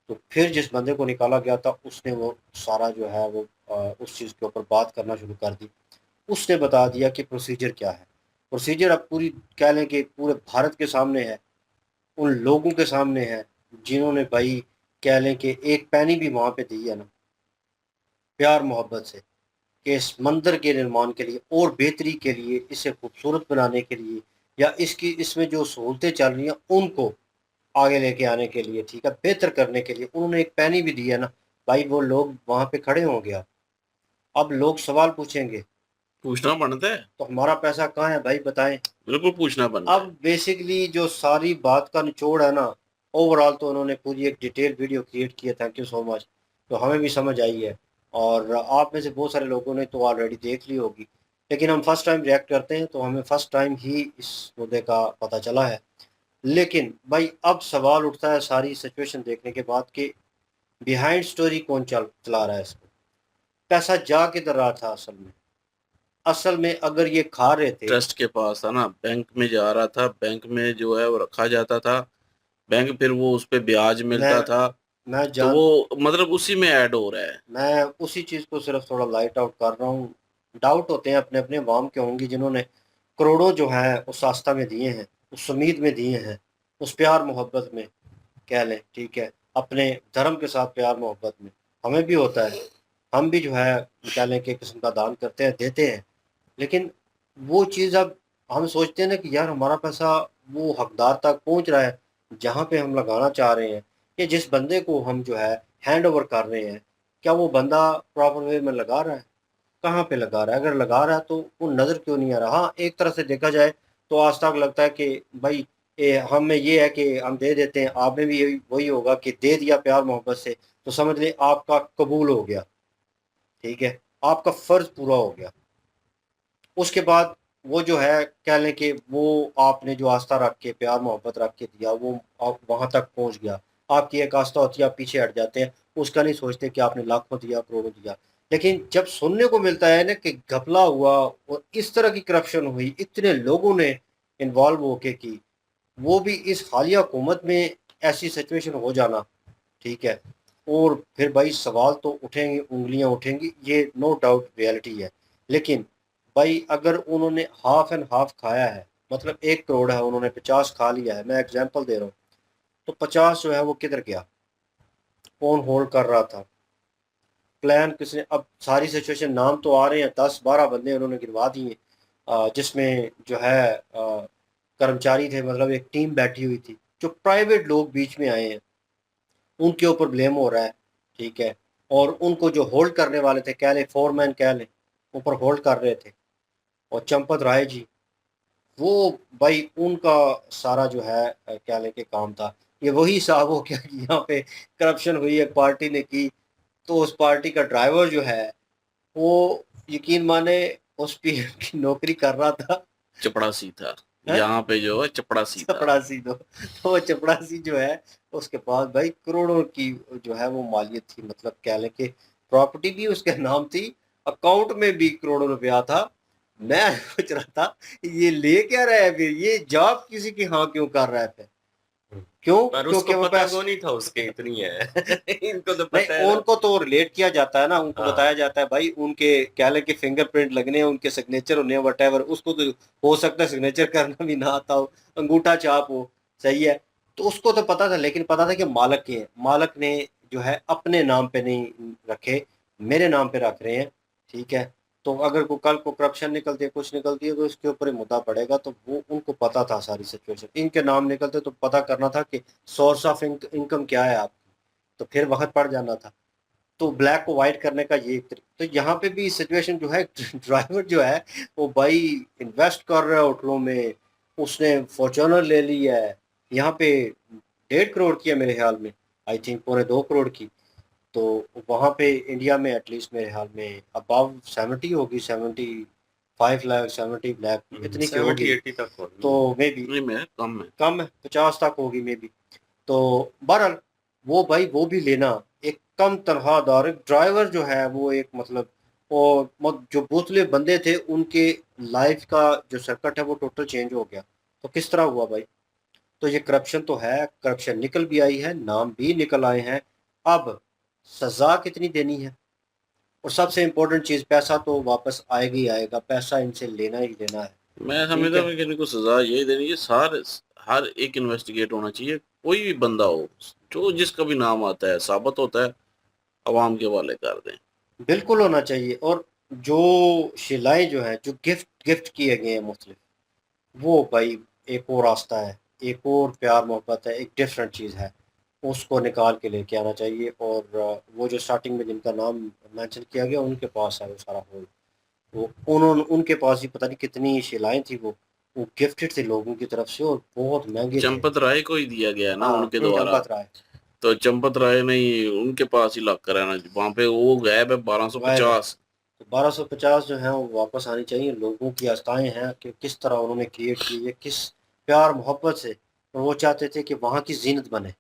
तो फिर जिस बंदे को निकाला गया था उसने वो सारा जो है वो उस चीज़ के ऊपर बात करना शुरू कर दी। उसने बता दिया कि प्रोसीजर क्या है। प्रोसीजर अब पूरी कह लें कि पूरे भारत के सामने है, उन लोगों के सामने है जिन्होंने भाई कह लें कि एक पैनी भी वहाँ पे दी है ना, प्यार मोहब्बत से, कि इस मंदिर के निर्माण के लिए और बेहतरी के लिए, इसे खूबसूरत बनाने के लिए, या इसकी इसमें जो सहूलतें चल रही हैं उनको आगे लेके आने के लिए, ठीक है, बेहतर करने के लिए उन्होंने एक पैनी भी दी है ना भाई, वो लोग वहाँ पे खड़े होंगे। अब लोग सवाल पूछेंगे पूछना बनता है, तो हमारा पैसा कहाँ है भाई, बताएं। बिल्कुल पूछना बनता अब बेसिकली जो सारी बात का निचोड़ है ना, ओवरऑल तो उन्होंने पूरी एक डिटेल वीडियो क्रिएट की है, थैंक यू सो मच, तो हमें भी समझ आई है, और आप में से बहुत सारे लोगों ने तो ऑलरेडी देख ली होगी, लेकिन हम फर्स्ट टाइम रिएक्ट करते हैं तो हमें फर्स्ट टाइम ही इस मुद्दे का पता चला है। लेकिन भाई अब सवाल उठता है सारी सिचुएशन देखने के बाद कि बिहाइंड स्टोरी कौन चला रहा है इसको, पैसा जा किधर रहा था असल में। असल में अगर ये खा रहे थे, ट्रस्ट के पास था ना, बैंक में जा रहा था, बैंक में जो है वो रखा जाता था, बैंक फिर वो उस पे ब्याज मैं मिलता था, मैं तो जान वो मतलब उसी में ऐड हो रहा है। मैं उसी चीज़ को सिर्फ थोड़ा लाइट आउट कर रहा हूँ। डाउट होते हैं अपने अपने अवाम के होंगे जिन्होंने करोड़ों जो है उस आस्था में दिए हैं, उस उम्मीद में दिए हैं, उस प्यार मोहब्बत में, कह लें, ठीक है, अपने धर्म के साथ प्यार मोहब्बत में। हमें भी होता है, हम भी जो है कह लें कि किस्म का दान करते हैं, देते हैं, लेकिन वो चीज़ अब हम सोचते हैं ना कि यार हमारा पैसा वो हकदार तक पहुंच रहा है जहाँ पे हम लगाना चाह रहे हैं, या जिस बंदे को हम जो है हैंड ओवर कर रहे हैं, क्या वो बंदा प्रॉपर वे में लगा रहा है, कहाँ पे लगा रहा है। अगर लगा रहा है तो वो नज़र क्यों नहीं आ रहा। हाँ, एक तरह से देखा जाए तो आज तक लगता है कि भाई हमें ये है कि हम दे देते हैं, आप में भी यही वही होगा कि दे दिया प्यार मोहब्बत से तो समझ ले आपका कबूल हो गया, ठीक है, आपका फ़र्ज़ पूरा हो गया। उसके बाद वो जो है कह लें कि वो आपने जो आस्था रख के प्यार मोहब्बत रख के दिया वो आप वहाँ तक पहुँच गया। आपकी एक आस्था होती है, आप पीछे हट जाते हैं, उसका नहीं सोचते कि आपने लाखों दिया, करोड़ों दिया। लेकिन जब सुनने को मिलता है ना कि घपला हुआ और इस तरह की करप्शन हुई, इतने लोगों ने इन्वॉल्व होके की, वो भी इस हालिया हुकूमत में ऐसी सिचुएशन हो जाना, ठीक है, और फिर भाई सवाल तो उठेंगे, उँगलियाँ उठेंगी, ये नो डाउट रियलिटी है। लेकिन भाई अगर उन्होंने हाफ एंड हाफ खाया है, मतलब 1 करोड़ है, उन्होंने 50 खा लिया है, मैं एग्जांपल दे रहा हूँ, तो 50 जो है वो किधर गया, कौन होल्ड कर रहा था, प्लान किसने। अब सारी सिचुएशन नाम तो आ रहे हैं, 10-12 बंदे उन्होंने गिनवा दिए, जिसमें जो है कर्मचारी थे, मतलब एक टीम बैठी हुई थी, जो प्राइवेट लोग बीच में आए हैं उनके ऊपर ब्लेम हो रहा है, ठीक है, और उनको जो होल्ड करने वाले थे, कह लें फोरमैन कह लें, ऊपर होल्ड कर रहे थे, और चंपत राय जी, वो भाई उनका सारा जो है क्या लेके काम था। ये वही साहब हो क्या कि यहाँ पे करप्शन हुई, एक पार्टी ने की, तो उस पार्टी का ड्राइवर जो है वो यकीन माने उस पीएम की नौकरी कर रहा था, चपड़ासी था, है? यहाँ पे जो है चपड़ासी था। चपड़ासी, तो वो चपड़ासी जो है उसके पास भाई करोड़ों की जो है वो मालियत थी, मतलब कह लें कि प्रॉपर्टी भी उसके नाम थी, अकाउंट में भी करोड़ों रुपया था। मैं सोच रहा था ये ले क्या रहा है, फिर ये जॉब किसी की हाँ क्यों कर रहा है फिर, क्यों, पर क्योंकि उसको वो पता पैसा को नहीं था उसके इतनी है इनको तो नहीं, पता है ना। उनको तो रिलेट किया जाता है ना, उनको हाँ, बताया जाता है भाई उनके क्या लें कि फिंगरप्रिंट लगने हैं, उनके सिग्नेचर होने हैं, वट उसको तो हो सकता है सिग्नेचर करना भी ना आता हो, अंगूठा छाप हो, सही है, तो उसको तो पता था। लेकिन पता था कि मालक के हैं, मालक ने जो है अपने नाम पे नहीं रखे, मेरे नाम पे रख रहे हैं, ठीक है, तो अगर को कल को करप्शन निकलती है, कुछ निकलती है, तो इसके ऊपर ही मुद्दा पड़ेगा। तो वो उनको पता था सारी सिचुएशन, इनके नाम निकलते तो पता करना था कि सोर्स ऑफ इनकम क्या है आप, तो फिर वक्त पड़ जाना था। तो ब्लैक को वाइट करने का ये एक तरीका। तो यहाँ पे भी सिचुएशन जो है ड्राइवर जो है वो भाई इन्वेस्ट कर रहा है होटलों में, उसने फॉर्च्यूनर ले ली है, यहाँ पे 1.5 करोड़ की है मेरे ख्याल में, आई थिंक 2.25 करोड़ की। तो वहाँ पे इंडिया में एटलीस्ट मेरे ख्याल में अबाव 70 होगी, 75 लाख, 70 लाख इतनी की 70 होगी, 80 तक हो तो मे बी नहीं, मैं कम है। कम है, 50 तक होगी मे बी। तो बहरहाल वो भाई वो भी लेना, एक कम तनख्वाहदार एक ड्राइवर जो है वो एक मतलब, और जो बोतले बंदे थे उनके लाइफ का जो सर्कट है वो टोटल चेंज हो गया। तो किस तरह हुआ भाई। तो ये करप्शन तो है, करप्शन निकल भी आई है, नाम भी निकल आए हैं। अब सजा कितनी देनी है, और सबसे इम्पोर्टेंट चीज़, पैसा तो वापस आएगा ही आएगा, पैसा इनसे लेना ही लेना है, मैं ठीक समझता है। हूँ कि इनको सजा यही देनी है, सार हर एक इन्वेस्टिगेट होना चाहिए, कोई भी बंदा हो, जो जिसका भी नाम आता है साबित होता है, अवाम के हवाले कर दें। बिल्कुल होना चाहिए। और जो शिलाएं जो है, जो गिफ्ट गिफ्ट किए गए हैं मुख्तलिफ, वो भाई एक और रास्ता है, एक और प्यार मोहब्बत है, एक डिफरेंट चीज़ है, उसको निकाल के लेके आना चाहिए। और वो जो स्टार्टिंग में जिनका नाम मेंशन किया गया उनके पास है वो सारा होल, वो उन्होंने उनके पास ही पता नहीं कितनी शिलाएं थी, वो गिफ्टेड थे लोगों की तरफ से और बहुत महंगे थे। चंपत राय को ही दिया गया है ना हाँ, उनके द्वारा। चंपत राय तो चंपत राय ने ही उनके पास ही लॉक कराना, वहां पे वो गायब है गायब है। 1250। तो 1250 जो है वो वापस आनी चाहिए। लोगों की आस्थाएं हैं कि किस तरह उन्होंने क्रिएट की है, किस प्यार मोहब्बत से। और वो चाहते थे कि वहाँ की जीनत बने,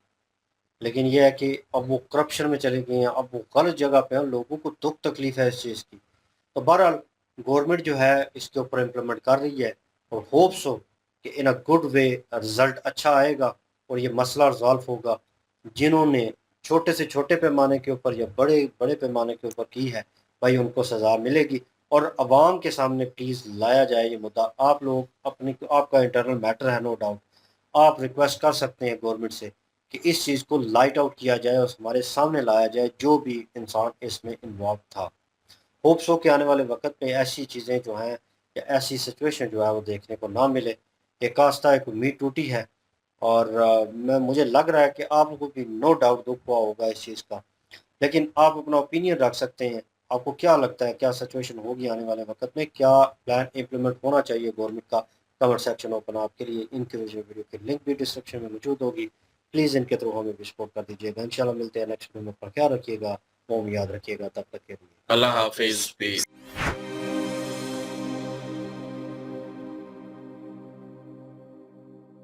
लेकिन ये है कि अब वो करप्शन में चले गए हैं, अब वो गलत जगह पे हैं, लोगों को दुख तकलीफ है इस चीज़ की। तो बहरहाल गवर्नमेंट जो है इसके ऊपर इम्प्लीमेंट कर रही है, और होप्स हो कि इन अ गुड वे रिजल्ट अच्छा आएगा और ये मसला रिजॉल्व होगा। जिन्होंने छोटे से छोटे पैमाने के ऊपर या बड़े बड़े पैमाने के ऊपर की है, भाई उनको सज़ा मिलेगी। और अवाम के सामने प्लीज़ लाया जाए ये मुद्दा। आप लोग अपनी, आपका इंटरनल मैटर है नो डाउट, आप रिक्वेस्ट कर सकते हैं गवर्नमेंट से कि इस चीज़ को लाइट आउट किया जाए और हमारे सामने लाया जाए जो भी इंसान इसमें इन्वॉल्व था। होप्स हो कि आने वाले वक्त में ऐसी चीज़ें जो हैं या ऐसी सिचुएशन जो है वो देखने को ना मिले। एक आस्था एक उम्मीद टूटी है। और मैं मुझे लग रहा है कि आप लोगों को भी नो डाउट दुख हुआ होगा इस चीज़ का, लेकिन आप अपना ओपिनियन रख सकते हैं। आपको क्या लगता है, क्या सिचुएशन होगी आने वाले वक्त में, क्या प्लान इम्प्लीमेंट होना चाहिए गवर्नमेंट का? कमेंट सेक्शन ओपन आपके लिए। इनके वीडियो की लिंक भी डिस्क्रिप्शन में मौजूद होगी, प्लीज़ इनके थ्रू हमें भी सपोर्ट कर दीजिएगा। इंशाल्लाह मिलते हैं नेक्स्ट वीडियो में। पर ख्याल रखिएगा, वो याद रखिएगा। तब तक के लिए अल्लाह हाफिज।